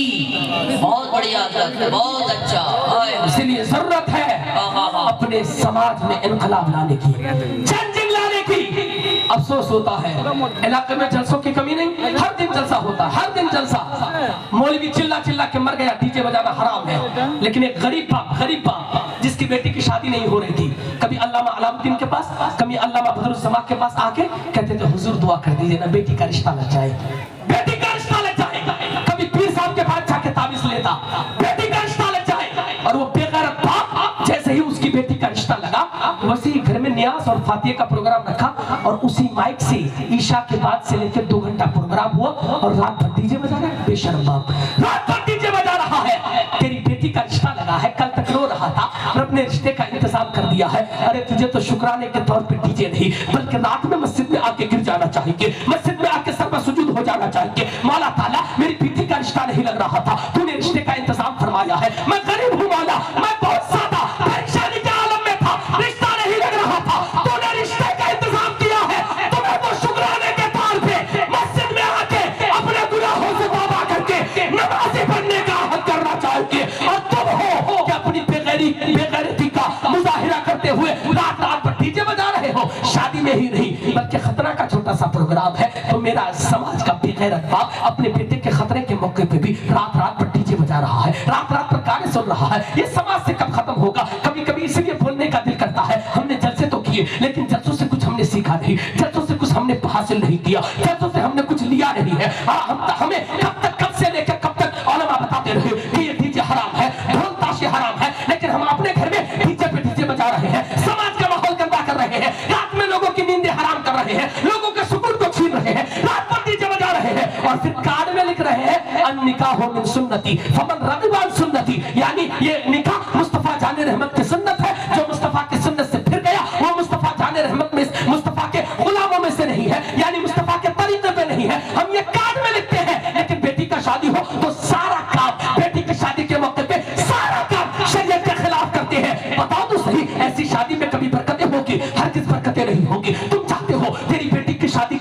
बहुत बढ़िया, बहुत अच्छा। इसलिए जरूरत है अपने समाज में इनकलाब लाने की, चेंजिंग लाने की। अफसोस होता है इलाके में जलसों की कमी नहीं, हर दिन जलसा होता है, हर दिन जलसा। मौलवी चिल्ला चिल्ला के मर गया, डीजे बजाना हराम है, लेकिन एक गरीब बाप जिसकी बेटी की शादी नहीं हो रही थी, कभी अल्लामा अलाउद्दीन के पास, कभी अल्लामा बदरुज़्ज़मान के पास आके कहते थे हुजूर दुआ कर दीजिए ना बेटी का रिश्ता लग जाए, बेटी का रिश्ता लग जाएगा। कभी पीर साहब के पास जाके ताबीज़ लेता, बेटी का रिश्ता लग जाए। और वो बेगैरत बाप जैसे ही उसकी बेटी का रिश्ता लगा, वैसे ही घर में नियाज और फातिहा का प्रोग्राम रखा, और उसी माइक से ईशा के बाद से लेकर 2 घंटा प्रोग्राम हुआ, और रात भर डीजे बजा रहा है। बेशर्म बाप रात भर डीजे बजा रहा है, तेरी बेटी का रिश्ता लगा है, कल तक रो रहा था, और अपने रिश्ते का इंतजाम कर दिया है। अरे तुझे तो शुक्राने के तौर पे डीजे नहीं, बल्कि रात में मस्जिद में आके गिर जाना चाहिए, मस्जिद में आके सर पर सुजूद हो जाना चाहिए। मौला ताला मेरी बेटी का रिश्ता नहीं लग रहा था, तूने रिश्ते का इंतजाम फरमाया है, मैं गरीब हूँ मौला, मैं बहुत ज्यादा परेशानी के आलम में था, रिश्ता नहीं लग रहा था, तूने रिश्ते का इंतजाम किया है, तुम्हें तो शुक्राने के तौर पे मस्जिद में आके अपने गुनाहों बेगैरती का मुजाहिरा करते हुए रात रात पर डीजे बजा रहे हो। शादी में ही नहीं बल्कि खतना का छोटा सा प्रोग्राम है, तो मेरा समाज का बेगैरत बाप अपने बेटे के खतरे के मौके पे भी रात रात पर डीजे बजा रहा है, रात रात पर गाने सुन रहा है। ये समाज से कब खत्म होगा? कभी कभी इसलिए बोलने का दिल करता है, हमने जलसे तो किए लेकिन जलसों से कुछ हमने सीखा नहीं, जलसों से कुछ हमने हासिल नहीं किया, जलसों से हमने कुछ लिया नहीं है। हमें कब से लेकर कब तक उलमा बताते रहे कि ये डीजे हराम है, ढोल ताशे हराम है, लेकिन हम अपने घर में डीजे पे डीजे बजा रहे हैं, समाज का माहौल गंदा कर रहे हैं, रात में लोगों की नींदें हराम कर रहे हैं, लोगों के सुकून को छीन रहे हैं, रात पर डीजे बजा रहे हैं। और फिर कार्ड में लिख रहे हैं अन निकाह मिन सुन्नती फमन रगिबा अन सुन्नती, यानी ये निकाह मुस्तफा जाने रहमत की सुन्नत है, जो मुस्तफा की सुन्नत से फिर गया वो मुस्तफा जाने रहमत में, मुस्तफा के गुलामों में से नहीं है, यानी मुस्तफा के तरीके पे नहीं है। हम ये कार्ड में लिखते हैं, लेकिन बेटी का शादी हो तो सारा काम, बेटी की शादी के मौके पे सारा काम शरीयत के खिलाफ करते हैं। बताओ तो सही, ऐसी शादी में कभी बरकतें होगी? हरगिज़ बरकतें नहीं होगी। तुम चाहते हो तेरी बेटी की शादी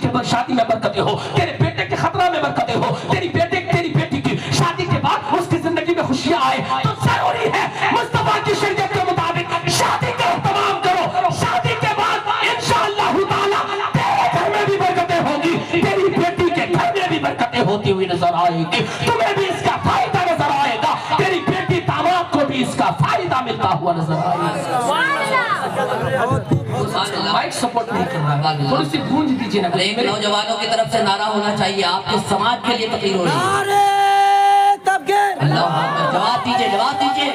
में बरकतें हो, तेरे बेटे के खतरा में बरकतें हो, तेरी बेटी की शादी के बाद उसकी जिंदगी में खुशियां आए, तो जरूरी है मुस्तफा की शरीयत के मुताबिक शादी का तमाम करो। शादी के बाद इंशाअल्लाह ताला तेरे घर में भी बरकतें होगी, तेरी बेटी के घर में भी बरकतें होती हुई नजर आएगी, तुम्हें भी इसका फायदा नजर आएगा, तेरी बेटी दामाद को भी इसका फायदा मिलता हुआ नजर आएगा। माइक सपोर्ट नहीं कर रहा है, थोड़ी सी गूंज दीजिए ना। एक नौजवानों की तरफ से नारा होना चाहिए, आपके समाज के लिए तकरीर हो रही है। अल्लाह अकबर, जवाब दीजिए, जवाब दीजिए।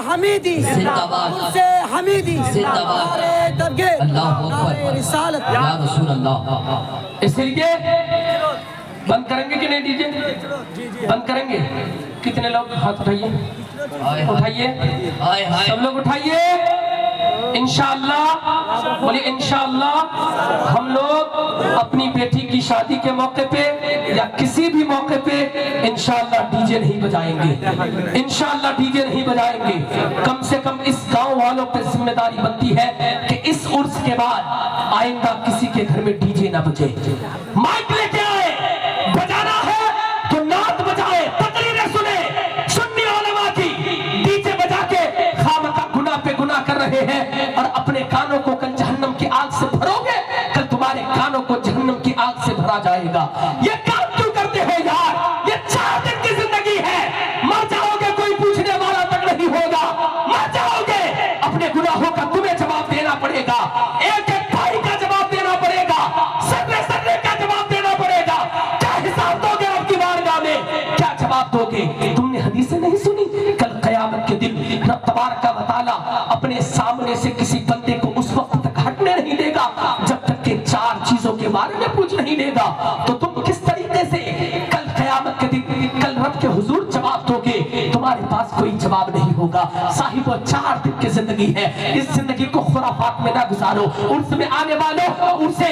हमीदी इसलिए बंद करेंगे कि नहीं डीजे? बंद करेंगे। कितने लोग हाथ उठाइए, उठाइए, सब लोग उठाइए। इंशाअल्लाह बोलिए, इंशाअल्लाह हम लोग अपनी बेटी की शादी के मौके पे या किसी भी मौके पे इंशाअल्लाह डीजे नहीं बजाएंगे, इंशाअल्लाह डीजे नहीं बजाएंगे। कम से कम इस गांव वालों पे जिम्मेदारी बनती है कि इस उर्स के बाद आइंदा किसी के घर में डीजे ना बजे। माइक लेके आए, बजाना है तो नात बजाए, तकरीरें सुने सुन्नी उलमा की। डीजे बजा के खामखा गुनाह पे गुनाह कर रहे हैं और अपने कानों को कल जहन्नम की आग से भरोगे, कल तुम्हारे कानों को जहन्नम की आग से भरा जाएगा। ये काम क्यों करते हो यार? ये 4 दिन की जिंदगी है, मर जाओगे कोई पूछने वाला तक नहीं होगा, मर जाओगे अपने गुनाहों का तुम्हें जवाब देना पड़ेगा, एक एक भाई का जवाब देना पड़ेगा, सर्रे सर्रे का जवाब देना पड़ेगा। क्या हिसाब दोगे आपकी बारगाह में? क्या जवाब दोगे? तुमने हदीसें नहीं सुनी? कल क़यामत के दिन रब तबारक व तआला अपने सामने से किसी बंदे को उस वक्त तक हटने नहीं देगा जब तक के 4 चीजों के बारे में पूछ नहीं लेगा। तो तुम किस तरीके से कल क़यामत के दिन कल रब के हुजूर जवाब दोगे? तुम्हारे पास कोई जवाब नहीं होगा। साहिबो 4 दिन की जिंदगी है, इस जिंदगी को खुराफात में ना गुजारो। उर्स में आने वालों, उर्से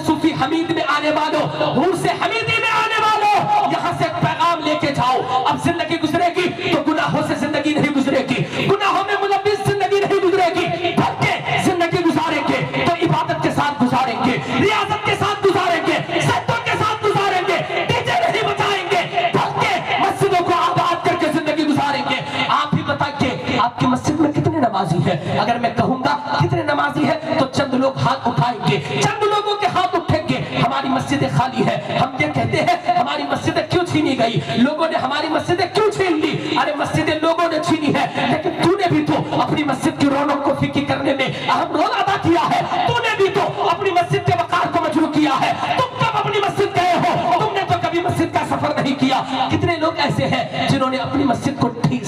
सूफी हमीद में आने वालों, उर्से हमीदी में आने वालों, यहाँ से पैगाम लेके जाओ। अब जिंदगी गुजरेगी तो गुनाहों से जिंदगी नहीं गुजरेगी, गुनाहों में मुलव्विस जिंदगी नहीं गुजरेगी, बल्कि जिंदगी गुजारेंगे तो इबादत के साथ गुजारेंगे, रियाजत के साथ गुजारेंगे, सत्तों के साथ गुजारेंगे, डीजे नहीं बजाएंगे, बल्कि मस्जिदों को आबाद करके जिंदगी गुजारेंगे। आप ही बताइए आपकी मस्जिद में कितने नमाजी है? अगर मैं कहूंगा कितने नमाजी है तो चंद लोग हाथ उठाएंगे, चंद लोगों के हाथ उठेंगे। हमारी मस्जिदें खाली है, हम ये कहते हैं हमारी मस्जिदें क्यों छीनी गई, लोगों ने हमारी मस्जिदें क्यों छीन ली? अरे मस्जिदें लोगों ने छीनी है, लेकिन तूने भी तो अपनी मस्जिद की रौनक को फीकी करने में अहम रोल अदा किया है, तूने भी तो अपनी मस्जिद के वकार को मजरूह किया है। तुम कब अपनी मस्जिद गए हो? तुमने तो कभी मस्जिद का सफर नहीं किया। कितने लोग ऐसे हैं जिन्होंने अपनी मस्जिद को ठीक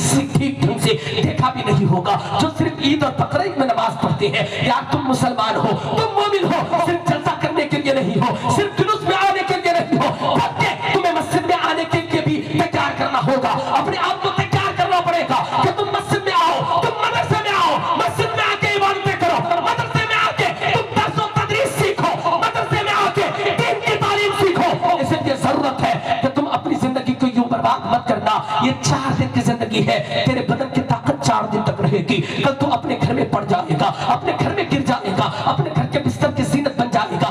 ढंग से देखा भी नहीं होगा, जो सिर्फ ईद और बकरीद में नमाज पढ़ते हैं। यार तुम मुसलमान हो, तुम मोमिन हो, सिर्फ जलसा करने के लिए नहीं हो, सिर्फ जुलूस में आने के लिए नहीं हो, बल्कि तुम्हें मस्जिद में आने के लिए भी तैयार करना होगा, अपने आप को तैयार करना पड़ेगा कि तुम मस्जिद में आओ, तुम मदरसे में आओ, मस्जिद में आके इबादतें करो, मदरसे में आके तुम दर्स और तदरीस सीखो, मदरसे में आके दीन की तालीम सीखो। इसलिए जरूरत है कि तुम अपनी जिंदगी को यूं बर्बाद मत करना। ये 4 दिन की जिंदगी है, तेरे बदन की ताकत 4 दिन तक रहेगी। कल तू अपने घर में पड़ जाएगा, अपने घर में गिर जाएगा, अपने घर के बिस्तर की जीनत बन जाएगा,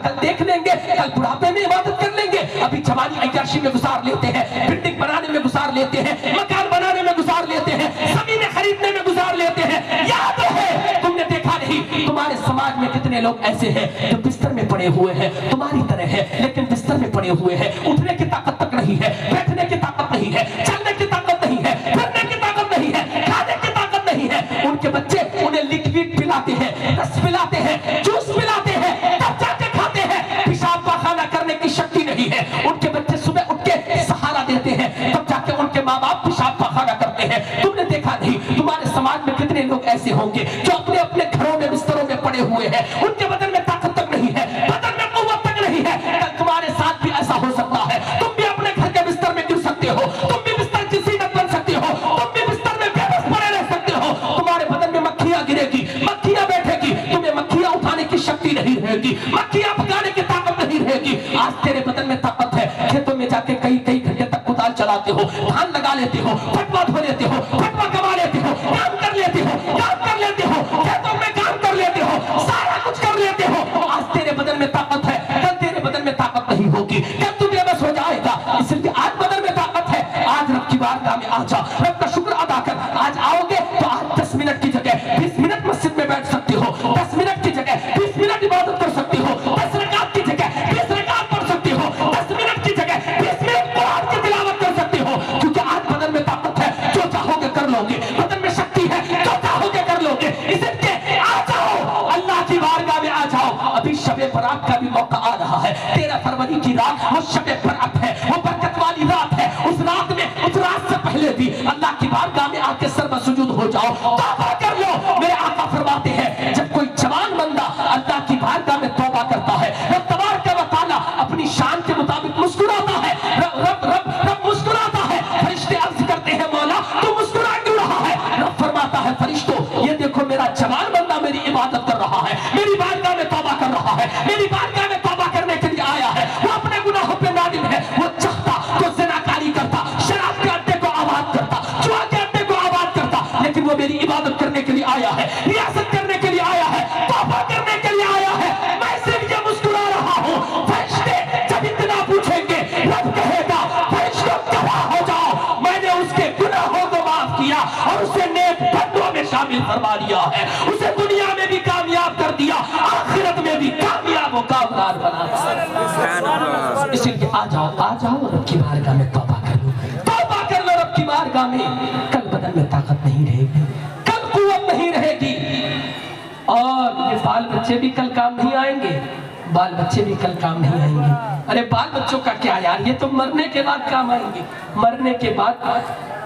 कल देख लेंगे, कल बुढ़ापे में इबादत कर लेंगे, अभी जवानी अय्याशी में गुजार लेते हैं, बिल्डिंग बनाने में गुजार लेते हैं, मकान बनाने में गुजार लेते हैं, जमीनें खरीदने में गुजार लेते हैं। याद है, तुमने देखा नहीं तुम्हारे समाज में कितने लोग ऐसे हैं जो बिस्तर में पड़े हुए हैं, तुम्हारी तरह है लेकिन बिस्तर में पड़े हुए हैं, उठने की ताकत तक नहीं है, बैठने की ताकत नहीं है, चलने की ताकत नहीं है, फिरने की ताकत नहीं है, खाने की ताकत नहीं है। उनके बच्चे उन्हें लिक्विड पिलाते हैं, रस पिलाते हैं, जूस पिलाते हैं, तब जाके खाते हैं। पेशाब पाखाना करने की शक्ति नहीं है, उनके बच्चे सुबह उठ के सहारा देते हैं, तब जाके उनके माँ बाप पेशाब पाखाना करते हैं। तुमने देखा नहीं तुम्हारे समाज में कितने लोग ऐसे होंगे जो अपने अपने घरों में बिस्तरों में पड़े हुए हैं, उनके बदन में ताकत तक नहीं है, बदन में कुव्वत तक नहीं है। कल तुम्हारे साथ भी ऐसा हो सकता है, तुम भी अपने घर के बिस्तर में गिर सकते हो, तुम भी बिस्तर की जीनत बन सकते हो, तुम भी बिस्तर में बेबस पड़े रह सकते हो। तुम्हारे बदन में मक्खियां गिरेगी, मक्खियां बैठेगी, तुम्हें मक्खियां उठाने की शक्ति नहीं रहेगी, मक्खियां भगाने की ताकत नहीं रहेगी। आज तेरे बदन में ताकत है, खेतों में जाके कई कई घंटे तक कुदाल चलाते हो, धान लगा लेते हो, फटवा धो लेते हो, फटवा कमा लेते हो, काम कर लेते हो, काम कर लेते हो, खेतों में काम कर लेते हो, सारा कुछ कर लेते हो। आज तेरे बदन में ताकत है, कल तेरे बदन में ताकत नहीं होगी, कल तू बेबस हो जाएगा। इसलिए आज बदन में ताकत है, आज रब की बारगाह में आ जा, रब का शुक्र अदा कर। आज आओगे तो आज 10 मिनट की जगह 20 मिनट मस्जिद में बैठ सकते हो, 10 मिनट की जगह 20 मिनट इबादत कर सकते हो, 10 रकात की जगह 20 रकात पढ़ सकते हो, 10 मिनट की जगह 20 मिनट कुरान की तिलावत कर सकते हो, क्योंकि आज बदन में ताकत है, जो चाहोगे कर लोगे, बदन में शक्ति है, जो चाहोगे कर लोगे। इसलिए आ जाओ, अल्लाह की बारगाह में आ जाओ। अभी शबे बरात का भी मौका आ रहा है, 13 फरवरी की रात वो शबे बरात है, वो बरकत वाली रात है। उस रात में, उस रात से पहले भी अल्लाह की बारगाह में आके सर्वसुजूद हो जाओ, तौबा कर लो। मेरे आका फरमाते हैं जब कोई जवान बंदा अल्लाह की बारगाह में तौबा करता है, रब तबारक व तआला अपनी शान के मुताबिक मुस्कुराता है, रब मुस्कुराता है। फरिश्ते अर्ज करते हैं मौला तू मुस्कुरा क्यों रहा है? रब फरमाता है फरिश्तों ये देखो मेरा जवान बंदा मेरी इबादत कर रहा है, मेरी बारगाह में तौबा कर रहा है, मेरी बारगाह में तौबा करने के लिए आया है, वो अपने गुनाहों पे नादिम है। वो चाहता तो ज़िनाकारी करता, शराब के अड्डे को आबाद करता, जुआ के अड्डे को आबाद करता, लेकिन वो मेरी इबादत करने के लिए आया है, रियासत करने के लिए आया है, तौबा करने के लिए आया है। मैं सिर्फ ये मुस्कुरा रहा हूँ। फरिश्ते जब इतना पूछेंगे रब कहेगा फरिश्तों गवाह हो जाओ, मैंने उसके गुनाहों को माफ किया और उसे नेक बंदों में शामिल फरमा लिया है, उसे दुनिया में भी कामयाब कर दिया, आखिरत में भी कामयाब व कामयाब बना दिया। इसलिए आ जाओ रब की बारगाह में तौबा कर लो, तौबा कर लो रब की बारगाह में। कल बदन में ताकत नहीं रहेगी, कल कुव्वत नहीं रहेगी, और ये बाल बच्चे भी कल काम नहीं आएंगे, बाल बच्चे भी कल काम नहीं आएंगे। अरे बाल बच्चों का क्या यार, ये तो मरने के बाद काम आएंगे, मरने के बाद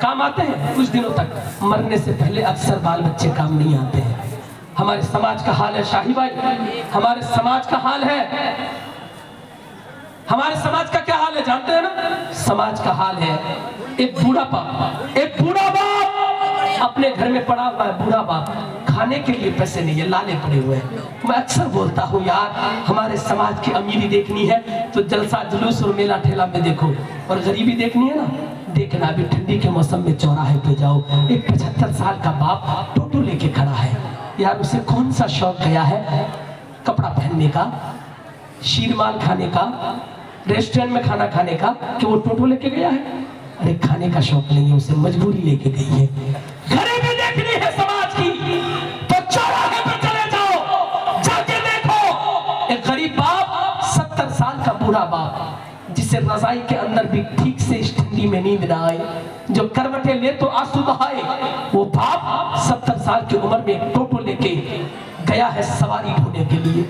काम आते हैं कुछ दिनों तक, मरने से पहले अक्सर बाल बच्चे काम नहीं आते हैं। हमारे समाज का हाल है शाही भाई, हमारे समाज का हाल है, हमारे समाज का क्या हाल है जानते हैं ना? समाज का हाल है एक बूढ़ा बाप अपने घर में पड़ा हुआ है, बूढ़ा बाप, खाने के लिए पैसे नहीं है, लाले पड़े हुए हैं। मैं अक्सर बोलता हूँ यार हमारे समाज की अमीरी देखनी है तो जलसा जुलूस और मेला ठेला में देखो, और गरीबी देखनी है ना, देखना अभी ठंडी के मौसम में चौराहे पे जाओ, एक 75 साल का बाप टोटो लेके खड़ा है। यार उसे कौन सा शौक गया है कपड़ा पहनने का, शीरमाल खाने का, रेस्टोरेंट में खाना खाने का, कि वो टोटो लेके गया है? अरे खाने का शौक नहीं है, उसे मजबूरी लेके गई है। गरीबी देखनी है समाज की तो चौराहे पे चले जाओ, जाके देखो एक गरीब बाप, 70 साल का बूढ़ा बाप, जिसे रजाई के अंदर भी ठीक से इस ठंडी में नींद ना आए, जो करवटे ले तो आंसू बहाए, वो बाप 70 साल की उम्र में एक टोटो लेके गया है सवारी ढूंढने के लिए।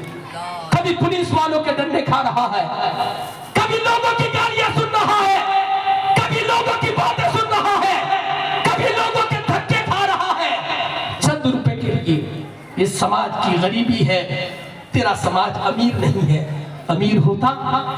कभी पुलिस वालों के डंडे खा रहा है, कभी लोगों की गालियां सुन रहा है, कभी लोगों की बातें सुन रहा है, कभी लोगों के धक्के खा रहा है चंद रुपए के लिए। ये समाज की गरीबी है। तेरा समाज अमीर नहीं है, अमीर होता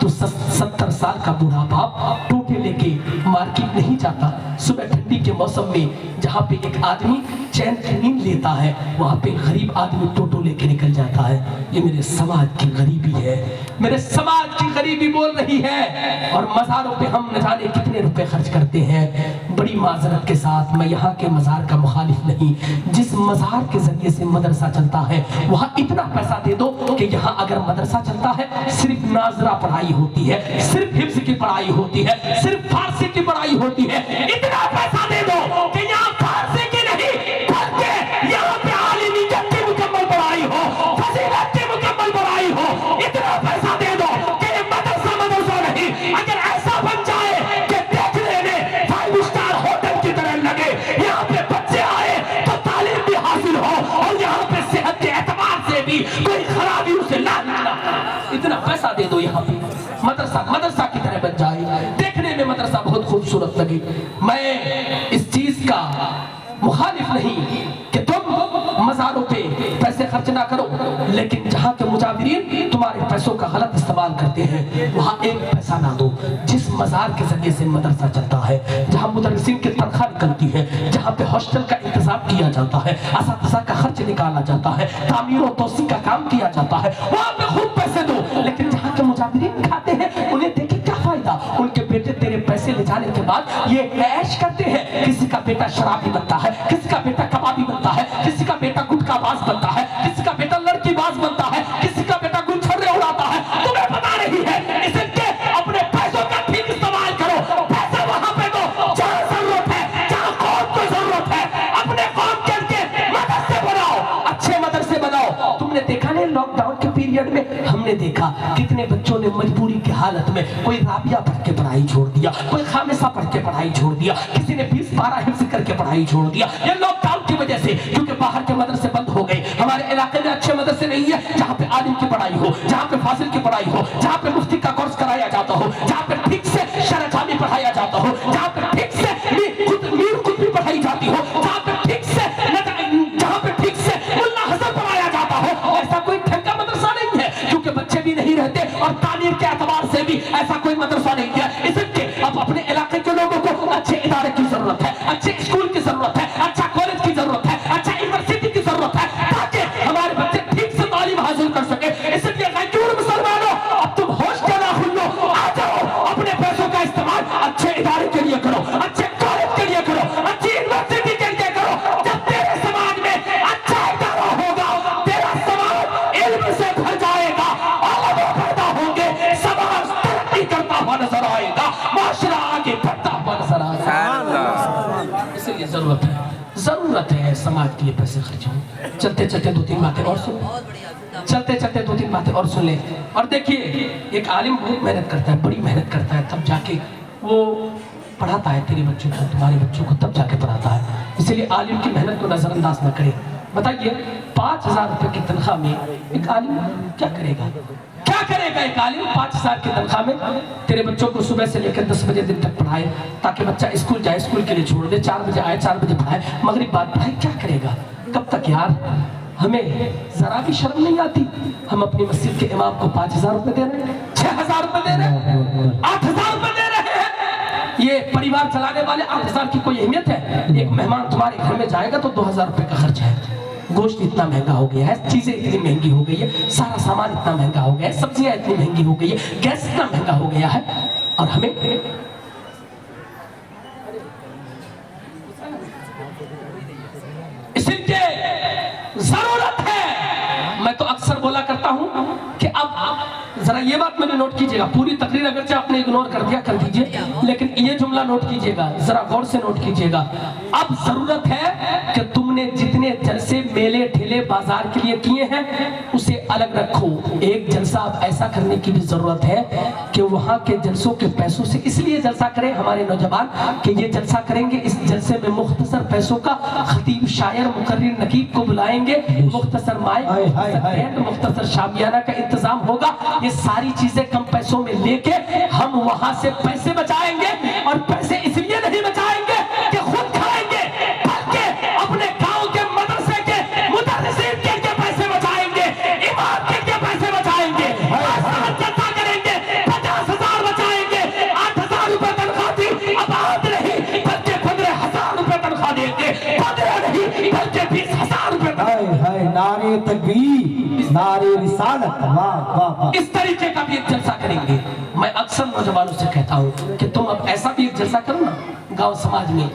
तो 70 साल का बूढ़ा बाप टोटे लेके मार्केट नहीं जाता। सुबह ठंडी के मौसम में जहाँ पे एक आदमी चैन की नींद लेता है, वहाँ पे गरीब आदमी टोटो लेके निकल जाता है। ये मेरे समाज की गरीबी है, मेरे समाज की गरीबी बोल रही है। और मज़ारों पे हम न जाने कितने रुपए खर्च करते हैं। बड़ी माजरत के साथ मैं यहाँ के मज़ार का मुखालिफ नहीं, जिस मज़ार के जरिए से मदरसा चलता है वहाँ इतना पैसा दे दो कि यहाँ अगर मदरसा चलता है صرف ناظرہ پڑھائی ہوتی ہے, صرف حفظ کی پڑھائی ہوتی ہے, صرف فارسی کی پڑھائی ہوتی ہے. اتنا پیسہ دے دو کہ یہاں فارسی کی نہیں بلکہ یہاں پہ عالمیت کی مکمل پڑھائی ہو, فضیلت کی مکمل پڑھائی ہو. اتنا پیسہ دے دو کہ یہ مدرسہ نہیں, اگر ایسا بن جائے کہ دیکھنے میں 5 اسٹار ہوٹل کی طرح لگے, یہاں پہ بچے آئے تو تعلیم بھی حاصل ہو اور یہاں پہ صحت کے اعتبار سے بھی کوئی خرابی اسے نہ ملنا. اتنا پیسہ دے دو یہاں پہ مدرسہ کی طرح بن جائے. دیکھنے میں مدرسہ بہت خوبصورت لگے. میں اس چیز کا مخالف نہیں کہ تم مزاروں پہ پیسے خرچ نہ کرو, لیکن جہاں کے مجاورین تمہارے پیسوں کا غلط استعمال کرتے ہیں وہاں ایک پیسہ نہ دو. جس مزار کے ذریعے سے مدرسہ چلتا ہے, جہاں مدرسین کی تنخواہ نکلتی ہے, جہاں پہ ہاسٹل کا انتظام کیا جاتا ہے, اساتذہ کا خرچ نکالا جاتا ہے, تعمیر و توسیع کا کام کیا جاتا ہے, وہاں پہ خوب پیسے دو. لیکن جہاں کے مجاورین کھاتے ہیں انہیں دیکھیں کیا فائدہ. ان کے بیٹے تیرے پیسے لے جانے کے بعد یہ عیش کرتے ہیں. کسی کا بیٹا شرابی بنتا ہے, کسی کا بیٹا کبابی بنتا ہے, کسی کا بیٹا گٹکا باز بنتا ہے, کسی کا بیٹا لڑکی باز بنتا ہے, کسی کا بیٹا گل چھڑے اڑاتا ہے. تمہیں پتا نہیں ہے, اس کے اپنے پیسوں کا ٹھیک استعمال کرو. پیسہ وہاں پہ دو جہاں ضرورت ہے, جہاں قوم کو ضرورت ہے. اپنے قوم کے مدرسے بناؤ, اچھے مدرسے بناؤ. تم نے دیکھا نہیں لاک ڈاؤن کے پیریڈ میں ہم نے دیکھا کتنے بچوں نے مجبوری کی حالت میں کوئی رابعہ پڑھ کے پڑھائی چھوڑ دیا, کوئی خامسہ پڑھ کے پڑھائی چھوڑ دیا, کسی نے 20-12 حفظ کر کے پڑھائی چھوڑ دیا. یہ لاک ڈاؤن کی وجہ سے, کیونکہ باہر کے مدرسے بند ہو گئے. ہمارے علاقے میں اچھے مدرسے نہیں ہیں جہاں پہ عالم کی پڑھائی ہو, جہاں پہ فاضل کی پڑھائی ہو, جہاں پہ مفتی کا کورس کرایا جاتا ہو, جہاں پہ ٹھیک سے شرع جامی پڑھایا جاتا ہو, جہاں پہ ٹھیک سے میر قطبی پڑھائی جاتی ہو, جہاں پہ ٹھیک سے ملا حسن پڑھایا جاتا ہو. ایسا کوئی ڈھنگ کا مدرسہ نہیں ہے, کیونکہ بچے بھی نہیں رہتے اور تعلیم کے اعتبار سے بھی ایسا کوئی مدرسہ نہیں ہے. اس لیے اب اپنے علاقے کے لوگوں کو اچھے ادارے کی ضرورت ہے, اچھے اسکول کی ضرورت ہے, اچھا کالج کی ضرورت ہے, اچھا یونیورسٹی کی ضرورت ہے, تاکہ ہمارے بچے ٹھیک سے تعلیم حاصل کر سکے. اس لیے غیور مسلمانوں, اب تم ہوش کے نہ کھلو, آ جاؤ اپنے پیسوں کا استعمال اچھے ادارے کے لیے کرو, اچھے کالج کے لیے کرو, اچھی یونیورسٹی کے لیے کرو. جب تیرے سماج میں اچھا ادارہ ہوگا, تیرا سماج علم سے بھر جائے گا, علماء پیدا ہوں گے, سماج ترقی کرتا ہوا نظر آئے گا, معاشرہ آگے بڑھتا ہوا نظر آئے گا. اس لیے ضرورت ہے سماج کے لیے پیسے خرچ ہوں. چلتے 2-3 باتیں اور سن لیں, چلتے 2-3 باتیں اور سن لیں. اور دیکھیے, ایک عالم بہت محنت کرتا ہے, بڑی محنت کرتا ہے, تب جا کے وہ پڑھاتا ہے تیرے بچوں کو, تمہارے بچوں کو, تب جا کے پڑھاتا ہے. اس لیے عالم کی محنت کو نظر انداز نہ کرے. بتائیے 5,000 روپے کی تنخواہ میں ایک عالم کیا کرے گا؟ کیا کرے گا ایک عالم 5,000 کی تنخواہ میں؟ تیرے بچوں کو صبح سے لے کر 10 بجے دن تک پڑھائے, تاکہ بچہ اسکول جائے, اسکول کے لیے چھوڑ دے, 4 بجے آئے, 4 بجے پڑھائے, مغرب بعد پڑھائے. کیا کرے گا؟ کب تک یار؟ ہمیں ذرا بھی شرم نہیں آتی؟ ہم اپنی مسجد کے امام کو 5,000 روپے دے رہے ہیں, 6,000 روپے دے رہے ہیں, 8,000 روپے دے رہے ہیں. یہ پریوار چلانے والے 8,000 کی کوئی اہمیت ہے؟ ایک مہمان تمہارے گھر میں جائے گا تو 2,000 روپے کا خرچ ہے. گوشت اتنا مہنگا ہو گیا ہے, چیزیں اتنی مہنگی ہو گئی ہے, سارا سامان اتنا مہنگا ہو گیا ہے, سبزیاں اتنی مہنگی ہو گئی ہے, گیس اتنا مہنگا ہو گیا ہے, اور ہمیں اس لیے ضرورت ہے. میں تو اکثر بولا کرتا ہوں کہ اب ذرا یہ بات میں نے نوٹ کیجئے گا, پوری تقریر اگرچہ آپ نے اگنور کر دیا کر دیجئے, لیکن یہ جملہ نوٹ کیجئے گا, ذرا غور سے نوٹ کیجئے گا. اب ضرورت ہے کہ تم نے جتنے جلسے میلے ٹھیلے بازار کے لیے کیے ہیں اسے الگ رکھو. ایک جلسہ اب ایسا کرنے کی بھی ضرورت ہے کہ وہاں کے جلسوں کے پیسوں سے, اس لیے جلسہ کریں ہمارے نوجوان کہ یہ جلسہ کریں گے, اس جلسے میں مختصر پیسوں کا خطیب, شاعر, مقرر, نقیب کو بلائیں گے, مختصر مائک, مختصر شامیانہ کا انتظام ہوگا. یہ ساری چیزیں کم پیسوں میں لے کے ہم وہاں سے پیسے بچائیں گے, اور پیسے اس لیے نہیں بچائیں گے کہ خود کھائیں گے, بلکہ اپنے گاؤں کے مدرسے کے مدرسین کے لیے پیسے بچائیں گے, امام کے لیے پیسے بچائیں گے, جلسہ کریں گے, 50,000 بچائیں گے. 8,000 روپے تنخواہ تھی, اب 8 نہیں بلکہ 15,000 روپے تنخواہ دیں گے, 15 نہیں بلکہ 20,000 روپے. نعرے تکبیر, نعرے رسالت, واہ واہ. اس طریقے کا بھی ایک جلسہ کریں گے. میں اکثر نوجوانوں سے کہتا ہوں کہ تم اب ایسا بھی ایک جلسہ کرو نا گاؤں سماج میں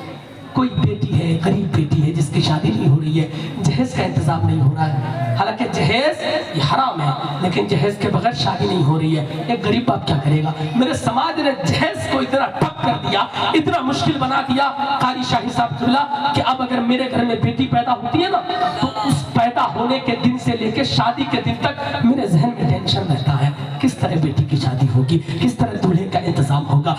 कोई बेटी है, गरीब बेटी है जिसकी शादी नहीं हो रही है, जहेज का इंतजाम नहीं हो रहा है, हालांकि जहेज ये हराम है लेकिन जहेज के बगैर शादी नहीं हो रही है, एक गरीब बाप क्या करेगा? मेरे समाज ने जहेज को इतना ठप कर दिया, इतना मुश्किल बना दिया कारी शाही साहब किबला कि अब अगर मेरे घर में बेटी पैदा होती है ना तो उस पैदा होने के दिन से लेकर शादी के दिन तक मेरे जहन में टेंशन रहता है, किस तरह बेटी की शादी होगी, किस तरह दूल्हे का इंतजाम होगा।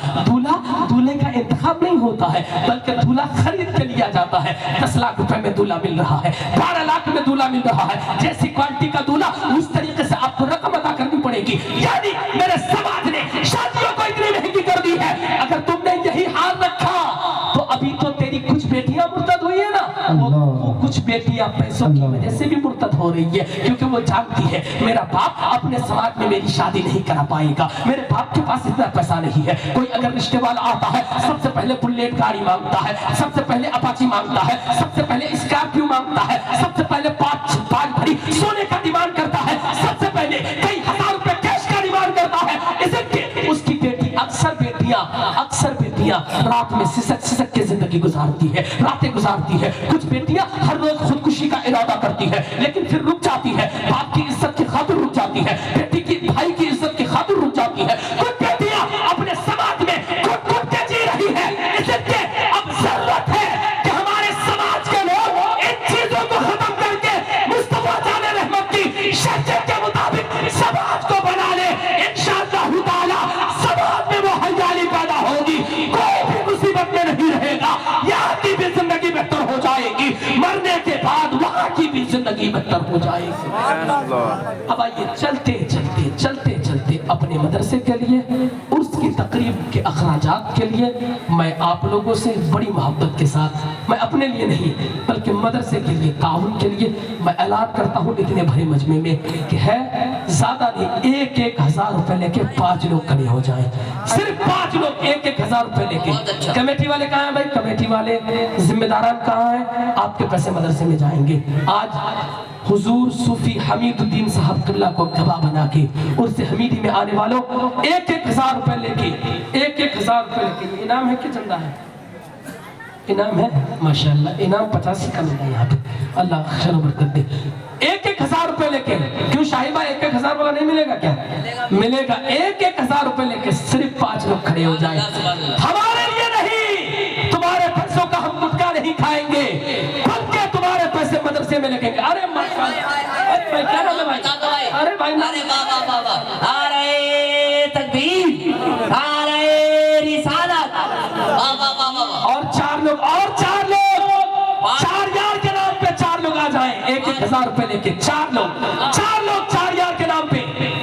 दूल्हे का इंतखाब नहीं होता है बल्कि दूल्हा खरीद के लिया जाता है। 10 लाख रुपए में दूल्हा मिल रहा है, 12 लाख में दूल्हा मिल रहा है, जैसी क्वालिटी का दूल्हा उस तरीके से आपको रकम अदा करनी पड़ेगी। यानी मेरे समाज ने शादियों को इतनी महंगी कर दी है, अगर तुमने यही हाल रखा तो अभी तो तेरी कुछ बेटियां मुर्तद हुई है ना, वो कुछ बेटियां पैसों की वजह से भी मुर्तद हो रही है, क्योंकि वो जानती है मेरा बाप अपने समाज में मेरी शादी नहीं करा पाएगा, मेरे बाप के पास इतना पैसा नहीं है। कोई अगर रिश्ते वाला आता है सबसे पहले बुलेट गाड़ी मांगता है, सबसे पहले अपाची मांगता है, सबसे पहले स्कॉर्पियो मांगता है, सबसे पहले पांच भरी सोने का डिमांड करता है, सबसे पहले कई हजार रुपए कैश का डिमांड करता है। इसलिए उसकी बेटी अक्सर बेटियां रात में सिसक के जिंदगी गुजारती है, रातें गुजारती है। कुछ बेटियां हर रोज खुदकुशी का इरादा करती है लेकिन फिर रुक जाती है, बाप की इज्जत की खातिर रुक जाती है, बेटी की भाई की इज्जत की खातिर रुक जाती है। कुछ बेटियां अपने समाज में घुट के जी रही है। इसलिए अब जरूरत है कि हमारे समाज के लोग इन चीजों को खत्म करके मुस्तफा जाने रहमत की शरीयत के मुताबिक समाज को बना ले। इंशाअल्लाह ताला समाज में वो हरियाली पैदा होगी, कोई भी मुसीबत में नहीं रहेगा, यहाँ की भी जिंदगी बेहतर हो जाएगी, मरने के बाद वहाँ की भी जिंदगी बेहतर हो जाएगी। अब आइए चलते अपने मदरसे के लिए उर्स की तकरीब के अखराजात के लिए मैं आप लोगों से बड़ी मोहब्बत के साथ, मैं अपने लिए नहीं बल्कि मदरसे के लिए, ताउन के लिए मैं ऐलान करता हूँ इतने भरे मजमे में कि है ज्यादा नहीं, 1,000 रुपए लेके 5 लोग खड़े हो जाएं, सिर्फ 5 लोग 1,000 रुपए लेके। कमेटी वाले कहाँ हैं भाई? कमेटी वाले जिम्मेदारान कहाँ हैं? आपके पैसे मदरसे में जाएंगे। आज हुजूर सूफी हमीदुद्दीन साहब किबला को गवाह बना के उर्स हमीदी में आने वालों 1,000 रुपए लेके 1,000 रुपए लेके, इनाम है कि चंदा है? इनाम है माशाल्लाह, इनाम 85 का मिला यहाँ पे, अल्लाह खैर बरकत दे। 1,000 रुपए लेके, क्यों शाहिबा 1,000 वाला नहीं मिलेगा क्या? मिलेगा। 1,000 रुपए लेके सिर्फ 5 लोग खड़े हो जाए। हमारे लिए नहीं, तुम्हारे पैसों का हम गुटखा नहीं खाएंगे बल्कि तुम्हारे पैसे मदरसे में लगेंगे। अरे भाई क्या नाम है भाई? अरे भाई अरे वाह, नारे तकबीर, नारे रिसालत, वाह। और 4 लोग 4 यार के नाम पे 4 लोग आ जाएं, 1,000 रुपए लेके 4 यार के नाम पे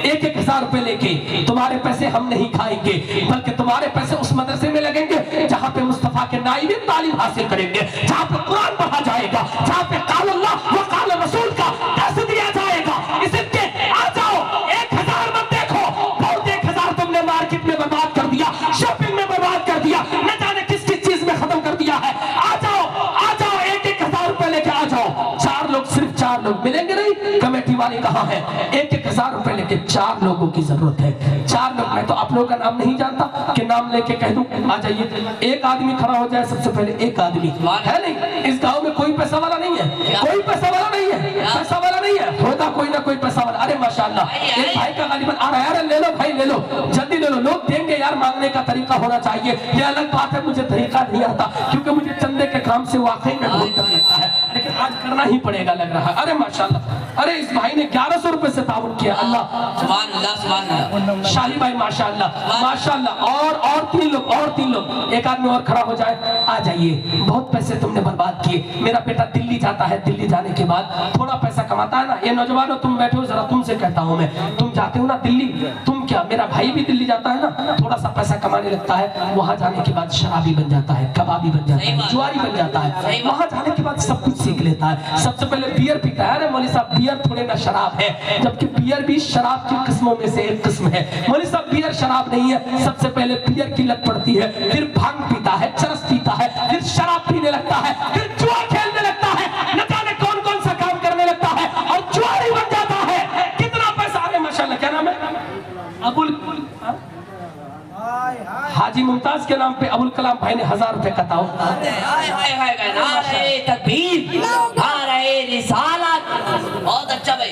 1,000 रुपए लेके। तुम्हारे पैसे हम नहीं खाएंगे बल्कि तुम्हारे पैसे उस मदरसे में लगेंगे जहाँ पे मुस्तफा के नाइबीन तालीम हासिल करेंगे, जहाँ पे कुरान पढ़ा जाएगा, जहाँ पे काल अल्लाह व काल रसूल का दर्स दिया जाएगा। इसलिए आ जाओ, 1,000 मत देखो, बहुत 1,000 तुमने मार्केट में बर्बाद कर दिया, शॉपिंग में बर्बाद कर दिया, न जाने किस चीज में खत्म कर दिया है। आ जाओ 1,000 रुपए लेके आ जाओ। 4 लोग, सिर्फ 4 लोग मिलेंगे नहीं। कमेटी वाले कहाँ है? 1,000 रुपए लेके 4 लोगों की जरूरत है। 4 लोग, मैं तो आप लोगों का नाम नहीं जानता कि नाम लेके कह दूं आ जाइए। एक आदमी खड़ा हो जाए, सबसे पहले एक आदमी है नहीं। इस गांव में कोई पैसा वाला नहीं है, कोई पैसा वाला नहीं है, पैसा वाला नहीं है, होगा कोई ना कोई पैसा वाला। अरे माशाल्लाह, एक भाई का गालिबन आ रहा है। अरे ले लो भाई, ले लो, जल्दी ले लो, लोग देंगे यार। मांगने का तरीका होना चाहिए, ये अलग बात है, मुझे तरीका नहीं आता क्योंकि मुझे चंदे के काम से वाकई में बहुत डर लगता है, लेकिन आज करना ही पड़ेगा लग रहा है। अरे माशाल्लाह, अरे इस भाई ने 1100 रुपए से ताउन किया। अल्लाह सुभान अल्लाह। शाही भाई माशाल्लाह। और 3 लोग, एक आदमी और खड़ा हो जाए। आ जाइए, बहुत पैसे तुमने बर्बाद किए। मेरा बेटा दिल्ली जाता है, दिल्ली जाने के बाद थोड़ा पैसा कमाता है ना। ये नौजवानों तुम बैठे हो, जरा तुमसे कहता हूँ मैं, तुम जाते हो ना दिल्ली, तुम क्या, मेरा भाई भी दिल्ली जाता है ना, थोड़ा सा पैसा कमाने लगता है, वहां जाने के बाद शराबी बन जाता है, कबाबी बन जाता है, जुआरी बन जाता है। वहां जाने के बाद सब कुछ सीख लेता है। सबसे पहले बियर पीता है। अरे मौलवी साहब, बियर थोड़े ना शराब है, जबकि बियर भी शराब की किस्मों में से एक किस्म है। मौलवी साहब, बियर शराब नहीं है। सबसे पहले बियर की लत पड़ती है, फिर भांग पीता है, चरस पीता है, फिर शराब पीने लगता है, फिर जुआ खेलने लगता है, न जाने कौन कौन सा काम करने लगता है और जुआरी बन जाता है। कितना पैसा। अरे माशाल्लाह, क्या नाम है? अबुल हाजी मुमताज के नाम पे अबुल कलाम भाई ने 1000 रुपए कताओ। नारे तकबीर, नारे रिसालत। बहुत अच्छा भाई,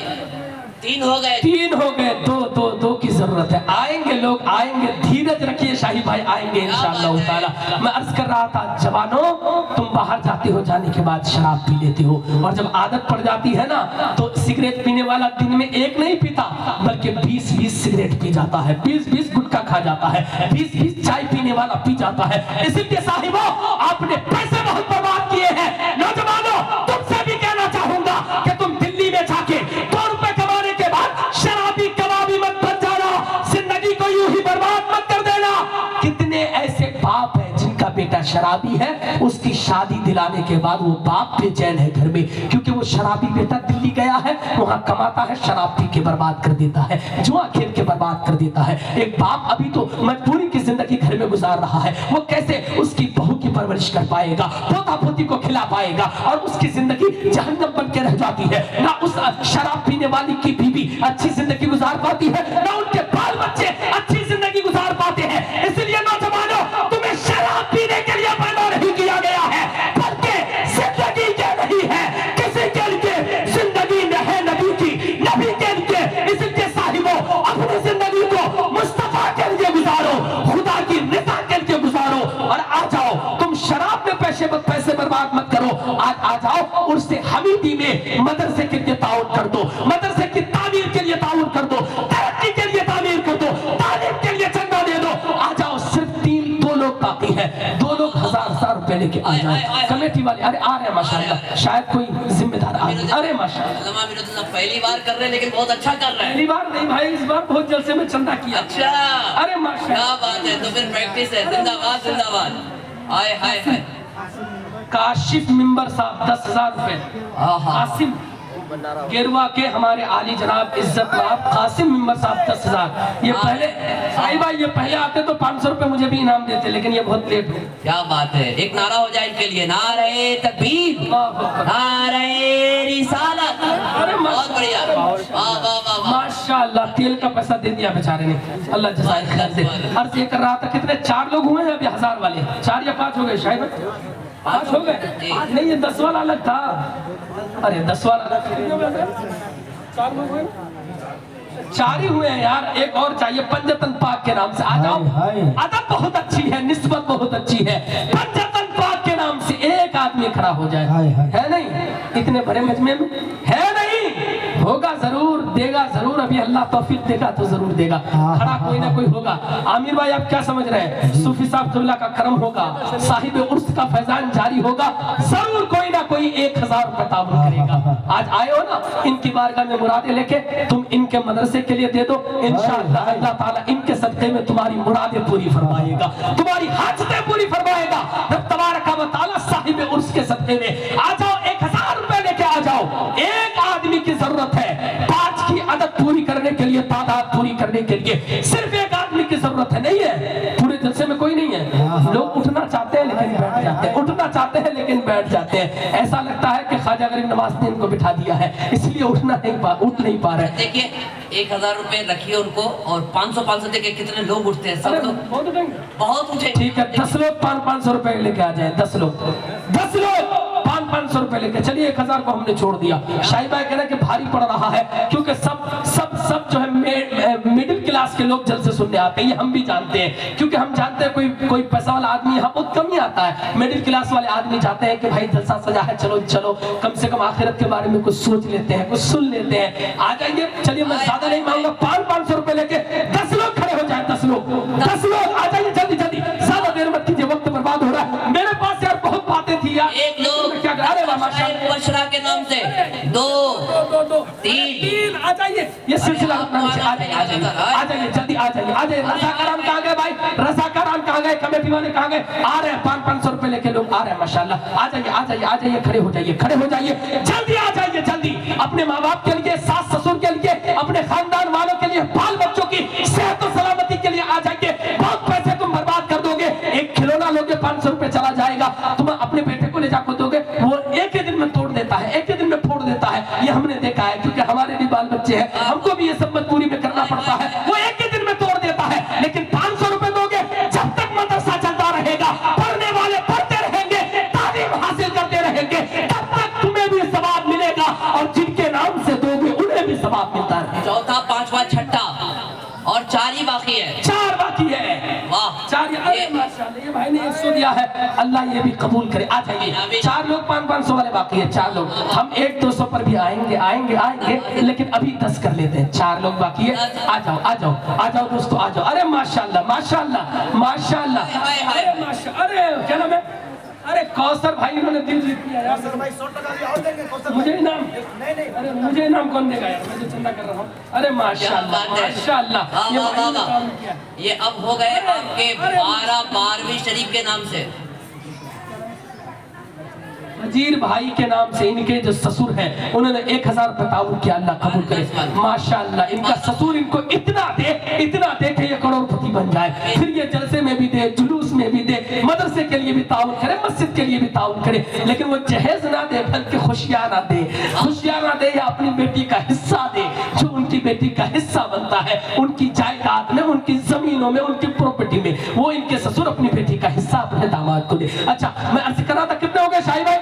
3 हो गए। 3 हो गए, 2 की जरूरत है। आएंगे लोग, आएंगे, धीरज रखिए शाही भाई, आएंगे इंशाअल्लाह ताला। मैं अर्ज कर रहा था, जवानों तुम बाहर जाते हो, जाने के बाद शराब पी लेते हो, और जब आदत पड़ जाती है ना तो सिगरेट पीने वाला दिन में 1 नहीं पीता बल्कि 20 सिगरेट पी जाता है, 20 गुटखा खा जाता है, 20 चाय पीने वाला पी जाता है। इसीलिए साहिबों, आपने पैसे बहुत बर्बाद किए हैं। नौजवानों, तुमसे भी कहना चाहूंगा कि तुम दिल्ली में जाके 2 रुपए कमाने के बाद शराबी कबाबी मत बन जाना, जिंदगी को यूं ही बर्बाद मत कर देना। कितने ऐसे बाप हैं जिनका बेटा शराबी है, उसकी शादी दिलाने के बाद वो बाप बेचैन है घर में, क्योंकि वो शराबी बेटा दिल्ली गया है, वहां कमाता है, शराब पी के बर्बाद कर देता है, जुआ खेल के बर्बाद कर देता है। एक बाप अभी तो मजबूरी की जिंदगी घर में गुजार रहा है, वो कैसे उसकी बहू की परवरिश कर पाएगा, पोता पोती को खिला पाएगा, और उसकी जिंदगी जहन्नम बन के रह जाती है। ना उस शराब पीने वाली की बीवी अच्छी जिंदगी गुजार पाती है, ना उनके बाल बच्चे अच्छी जिंदगी गुजार पाते हैं। इसलिए नौजवानों, तुम्हें शराब पीने के लिए पैदा नहीं किया गया है, बल्कि जिंदगी के नहीं है, किसी के लिए जिंदगी है नबी की, नबी के लिए। इसलिए साहिबों, अपनी जिंदगी को मुस्तफा के लिए गुजारो, खुदा की रिज़ा के लिए गुजारो, और आ जाओ, तुम शराब में पैसे बर्बाद मत करो। आज आ जाओ, उससे हमीदी में मदरसे के लिए ताउन कर दो, मदरसे की तामीर के लिए ताउन कर दो, तरक्की के लिए तामीर कर दो, तालीम के लिए चंदा दे दो। आ जाओ, सिर्फ 2 लोग बाकी हैं, 2 लोग 1000 रुपए लेके आ जाए। कमेटी वाले अरे आ रहे हैं माशाल्लाह, शायद कोई जिम्मेदार आ रहे। अरे माशाल्लाह, पहली बार कर रहे हैं लेकिन बहुत अच्छा कर रहे हैं। पहली बार नहीं भाई, इस बार बहुत जलसे में चंदा किया। अच्छा, अरे माशाल्लाह, क्या बात है, तो फिर प्रैक्टिस है। जिंदाबाद जिंदाबाद। हाय हाय हाय। काशिफ मिंबर साहब 10,000 रुपए। कासिम गेरुआ के हमारे आली जनाब इज्जत लाभ कासिम मिंबर साहब 10,000। ये पहले साहिबा, ये पहले आते तो 500 रुपए मुझे भी इनाम देते, लेकिन ये बहुत लेट हो। क्या बात है, एक नारा हो जाए इनके लिए, नारे तकबीर, नारे रिसालत। बहुत बढ़िया, वाह वाह वाह माशाल्लाह। तेल का पैसा दे दिया बेचारे ने, अल्लाह जज़ाए खैर दे। अर्ज ये कर रहा था, कितने 4 लोग हुए हैं अभी 1000 वाले, 4 या 5 हो गए शायद, 5 हो गए। नहीं, ये 10 वाला अलग था। अरे 10 वाला 4 लोग हुए, 4 ही हुए हैं यार, एक और चाहिए पंजतन पाक के नाम से। आ जाओ, अदब बहुत अच्छी है, निस्बत बहुत अच्छी है, पंजतन पाक के नाम से एक आदमी खड़ा हो जाए। है नहीं, इतने बड़े मजमे में है नहीं, होगा जरूर, देगा जरूर, अभी अल्लाह तौफीक देगा तो जरूर देगा। खड़ा कोई ना कोई होगा। आमिर भाई, आप क्या समझ रहे हैं, सूफी साहब क़िबला का करम होगा, साहिब उर्स का फैजान जारी होगा, जरूर कोई ना कोई 1000 रुपए ताउन करेगा। आज आए हो ना, इनकी बारगाह में मुरादें लेके तुम इनके मदरसे के लिए दे दो, इंशाअल्लाह अल्लाह ताला इनके सदक़े में तुम्हारी मुरादें पूरी फरमाएगा, तुम्हारी हाजतें पूरी फरमाएगा रब तबारक व तआला। साहिब उर्स के सदक़े में आ जाओ, 1000 रुपए लेके आ जाओ। एक आदमी की जरूरत है 5 की आदत पूरी करने के लिए, तादाद पूरी करने के लिए सिर्फ एक आदमी की जरूरत है। नहीं है, पूरे जलसे में कोई नहीं है। लोग उठना चाहते हैं लेकिन बैठ जाते हैं, उठना चाहते हैं लेकिन बैठ जाते हैं। ऐसा लगता है कि ख्वाजा गरीब नवाज ने इनको बिठा दिया है, इसलिए उठ नहीं पा रहे। देखिए, 1000 रुपए रखिए उनको, और 500 देके कितने लोग उठते हैं, सब लोग बहुत उठे। ठीक है, 10 लोग 500 रुपए लेके आ जाए, 10 लोग 500 रुपए लेके चलिए। 1000 को हमने छोड़ दिया। शाही भाई कह रहे कि भारी पड़ रहा है, क्योंकि सब जो है मिडिल क्लास के लोग जलसे सुनने आते हैं, ये हम भी जानते हैं, क्योंकि हम जानते हैं कोई पैसा वाला आदमी यहाँ बहुत कम ही आता है। मिडिल क्लास वाले आदमी चाहते हैं कि भाई जलसा सजा है, चलो चलो कम से कम आखिरत के बारे में कुछ सोच लेते हैं, कुछ सुन लेते हैं। आ जाइए, चलिए, मैं ज्यादा नहीं मांगूंगा, 500 रुपए लेके 10 लोग खड़े हो जाए, 10 लोग आ जाइए, जल्दी जल्दी, ज्यादा देर मत कीजिए, वक्त बर्बाद हो रहा है। मेरे पास यार बहुत बातें थी यार। एक लोग क्या बशरा के नाम से 2 3 आ जाइए, ये सिलसिला आ जाइए, जल्दी आ जाइए। रज़ाकारान कहाँ गए भाई, रज़ाकारान कहाँ गए, कमेटी वाले कहाँ गए? आ रहे हैं, 500 रुपए लेके लोग आ रहे हैं माशाल्लाह। आ जाइए, खड़े हो जाइए, जल्दी आ जाइए, जल्दी। अपने माँ बाप के लिए, सास ससुर के लिए, अपने खानदान वालों के लिए, बाल बच्चों की सेहत और सलामती के लिए आ जाइए। बहुत पैसे तुम बर्बाद कर दोगे, एक खिलौना लोगे 500 रुपए चला जाएगा, तुम अपने बेटे को ले जाकर दोगे, वो एक ही दिन में तोड़ देता है, एक ही दिन में फोड़ देता है। ये हमने देखा है, क्योंकि हमारे भी बाल बच्चे हैं, हमको भी ये सब मजबूरी में करना पड़ता है। वो एक ही दिन में तोड़ देता है, लेकिन 500 रुपए दोगे, जब तक पांचवा छठा और 4 ही बाकी है। 4 बाकी है। वाह 4 अरे माशाल्लाह, ये भाई ने 100 दिया है, अल्लाह ये भी कबूल करे। आ जाइए, 4 लोग 500 वाले बाकी है, 4 लोग। हम 100-200 पर भी आएंगे, लेकिन अभी 10 कर लेते हैं। 4 लोग बाकी है। आ जाओ दोस्तों, आ जाओ। अरे माशाल्लाह, अरे माशाल्लाह, अरे क्या नाम है? अरे कौसर भाई, इन्होंने दिल जीत लिया यार। भाई 100 टका भी और देंगे कौशल मुझे इनाम नहीं अरे मुझे इनाम कौन देगा यार, मैं तो चंदा कर रहा हूँ। अरे माशाल्लाह, वाह, ये वाह, भाई ने वाह। काम किया। ये अब हो गए आपके 12 12वीं शरीफ के नाम से। वजीर भाई के नाम से इनके जो ससुर हैं उन्होंने 1000 रुपये ताउन किया, अल्लाह कबूल करे। माशाल्लाह, इनका ससुर इनको इतना दे कि ये करोड़पति बन जाए। फिर ये जलसे में भी दे, जुलूस में भी दे, मदरसे के लिए भी ताउन करे, मस्जिद के लिए भी ताउन करे, लेकिन वो जहेज ना दे बल्कि खुशियाँ ना दे या अपनी बेटी का हिस्सा दे, जो उनकी बेटी का हिस्सा बनता है, उनकी जायदाद में, उनकी जमीनों में, उनकी प्रॉपर्टी में, वो इनके ससुर अपनी बेटी का हिस्सा अपने दामाद को दे। अच्छा, मैं अर्ज कर रहा था, कितने हो गए शाही भाई?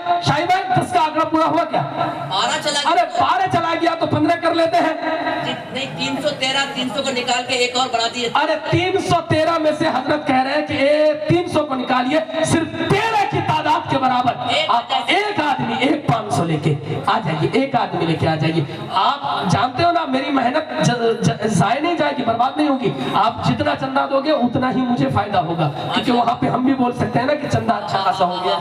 10 का आंकड़ा पूरा हुआ क्या? 12 चला गया। अरे 12 चला गया तो 15 कर लेते हैं। नहीं 313, 300 को निकाल के एक और बढ़ा दिए। अरे 313 में से हजरत कह रहे हैं कि 300 को निकालिए, सिर्फ 13 की तादाद के बराबर आप एक आदमी 500 लेके आ जाइए, एक आदमी लेके आ जाइए। आप जानते हो ना, मेरी मेहनत जाए नहीं जाएगी, बर्बाद नहीं होगी। आप जितना चंदा दोगे उतना ही मुझे फायदा होगा, क्योंकि वहाँ पे हम भी बोल सकते हैं ना कि चंदा अच्छा खासा हो गया।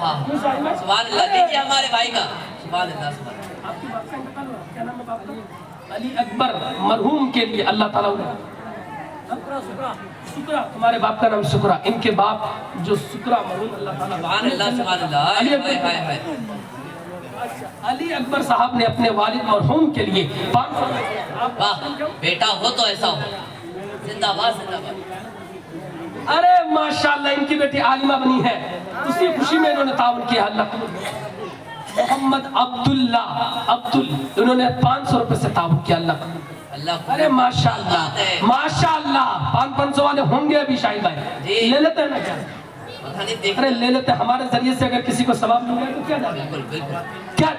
सुभान अल्लाह, लीजिए हमारे भाई का। सुभान अल्लाह, सुभान अल्लाह। आपकी बात का इंतकाल हुआ, क्या नाम है बाप का? अली अकबर मरहूम के लिए अल्लाह ताला शुक्रा, तुम्हारे बाप का नाम शुक्रा, इनके बाप जो शुक्रा मरहूम, अल्लाह ताला सुभान अल्लाह, सुभान अल्लाह। अली अली अकबर साहब ने अपने वालिद मरहूम के लिए 500। वाह, बेटा हो तो ऐसा हो। जिंदाबाद, जिंदाबाद। अरे माशाल्लाह, इनकी बेटी आलिमा बनी है, उसी खुशी में इन्होंने ताउन किया। अल्लाह मोहम्मद अब्दुल इन्होंने 500 रुपए से ताउन किया। अल्लाह, अरे माशाल्लाह, 500 वाले होंगे अभी शाही भाई, ले लेते हैं ना क्या? अरे ले लेते हैं, हमारे जरिए से अगर किसी को सवाब मिल गया तो क्या जाए। बिल्कुल। क्या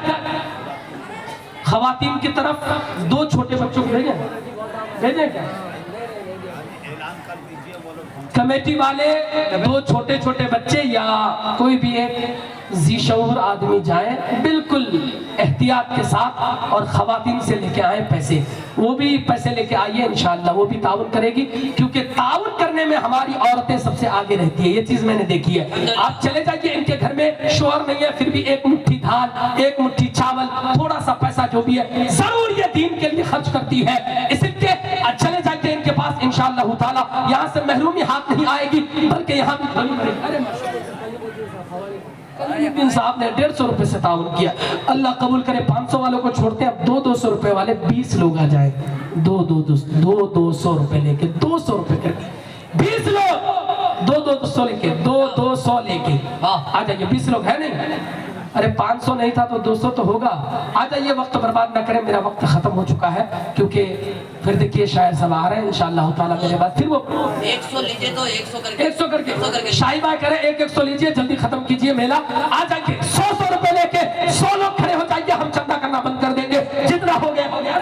खवातीन की तरफ 2 छोटे बच्चों को भेजें क्या? कमेटी वाले 2 छोटे बच्चे या कोई भी एक ज़ी-शऊर आदमी जाए, बिल्कुल एहतियात के साथ, और खवातीन से लेके आए पैसे, वो भी पैसे लेके आइए, इंशाअल्लाह वो भी ताउन करेगी, क्योंकि ताउन करने में हमारी औरतें सबसे आगे रहती है। ये चीज मैंने देखी है। आप चले जाइए, इनके घर में शोहर नहीं है, फिर भी एक मुट्ठी दाल, एक मुट्ठी चावल, थोड़ा सा पैसा जो भी है, जरूर ये दीन के लिए खर्च करती है। इसलिए चले जाइए इनके पास, इंशाअल्लाह ताला यहाँ से महरूमी हाथ नहीं आएगी, बल्कि यहाँ भी धनी बनेगी। अरे साहब ने 150 रुपए से ताउन किया, अल्लाह कबूल करे। 500 वालों को छोड़ते हैं, अब 200 रुपए वाले 20 लोग आ जाए, 200 रुपए लेके, 200 रुपए करके 20 लोग, 200 लेके, 200 लेके आ जाइए। 20 लोग है नहीं? अरे 500 नहीं था तो 200 तो होगा। आ जाइए, वक्त बर्बाद ना करें, मेरा वक्त खत्म हो चुका है, क्योंकि फिर देखिए शायर सब आ रहे हैं इंशाअल्लाह ताला मेरे बाद। फिर वो 100 लीजिए तो 100 करके शाही बाई करे, 100 लीजिए, जल्दी खत्म कीजिए मेला। आ जाइए, 100 रुपए लेके 100 लोग खड़े हो जाइए, हम चंदा करना बंद कर देंगे, जितना हो गया हो गया।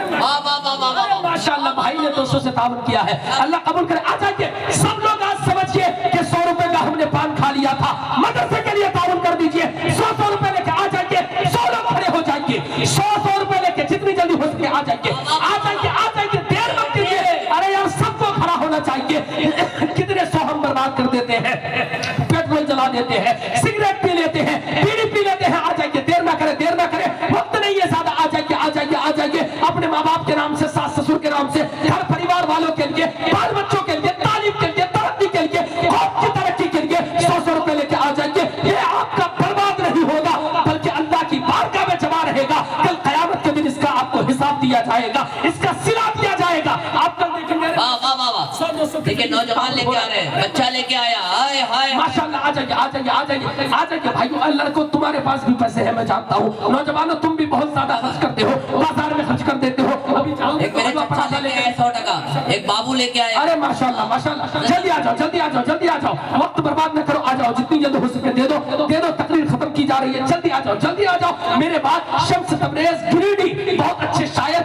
माशाअल्लाह, भाई ने 200 से ताउन किया है, अल्लाह कबूल करे। आ जाइए सब लोग, आज समझिए कि 100 रुपए का हमने पान खा लिया था, मदरसे के लिए ताउन कर दीजिए। 100 रुपए लेके आ जाइए, 100 लोग खड़े हो जाइए, 100 रुपए लेके जितनी जल्दी हो सके आ जाइए, देर मत कीजिए। अरे यार, सबको खड़ा होना चाहिए। कितने 100 हम बर्बाद कर देते हैं, पेट्रोल जला देते हैं, सिगरेट पी लेते हैं, बीड़ी पी लेते हैं। आ जाइए, देर ना करें, वक्त नहीं है ज्यादा। आ जाइए अपने माँ बाप के नाम से, सास ससुर के नाम से, घर परिवार वालों के लिए, बाल बच्चों के लिए, तालीम के लिए, तरक्की के लिए, कौम की तरक्की के लिए 100 रुपए लेके आ जाइए। ये आपका बर्बाद नहीं होगा, बल्कि अल्लाह की बारगाह में जमा रहेगा। कल कयामत के दिन इसका आपको हिसाब दिया जाएगा, इसका सिला दिया जाएगा। आप कल देखेंगे। देखिए, नौजवान लेके आ रहे हैं, बच्चा लेके आया, हाय माशाअल्लाह। आ जाइए भाइयों, लड़कों तुम्हारे पास भी पैसे हैं, मैं जानता हूँ। नौजवानों, तुम भी बहुत ज्यादा खर्च करते हो, बाजार में खर्च कर देते हो। अभी एक मेरे चचा लेके आया 100 टका, एक बाबू लेके आया। अरे माशाअल्लाह, जल्दी आ जाओ, वक्त बर्बाद न करो, आ जाओ, जितनी जल्दी हो सके दे दो। तकरीर खत्म की जा रही है, जल्दी आ जाओ। मेरे बाद शम्स तबरेज गिरिडीह, बहुत अच्छे शायर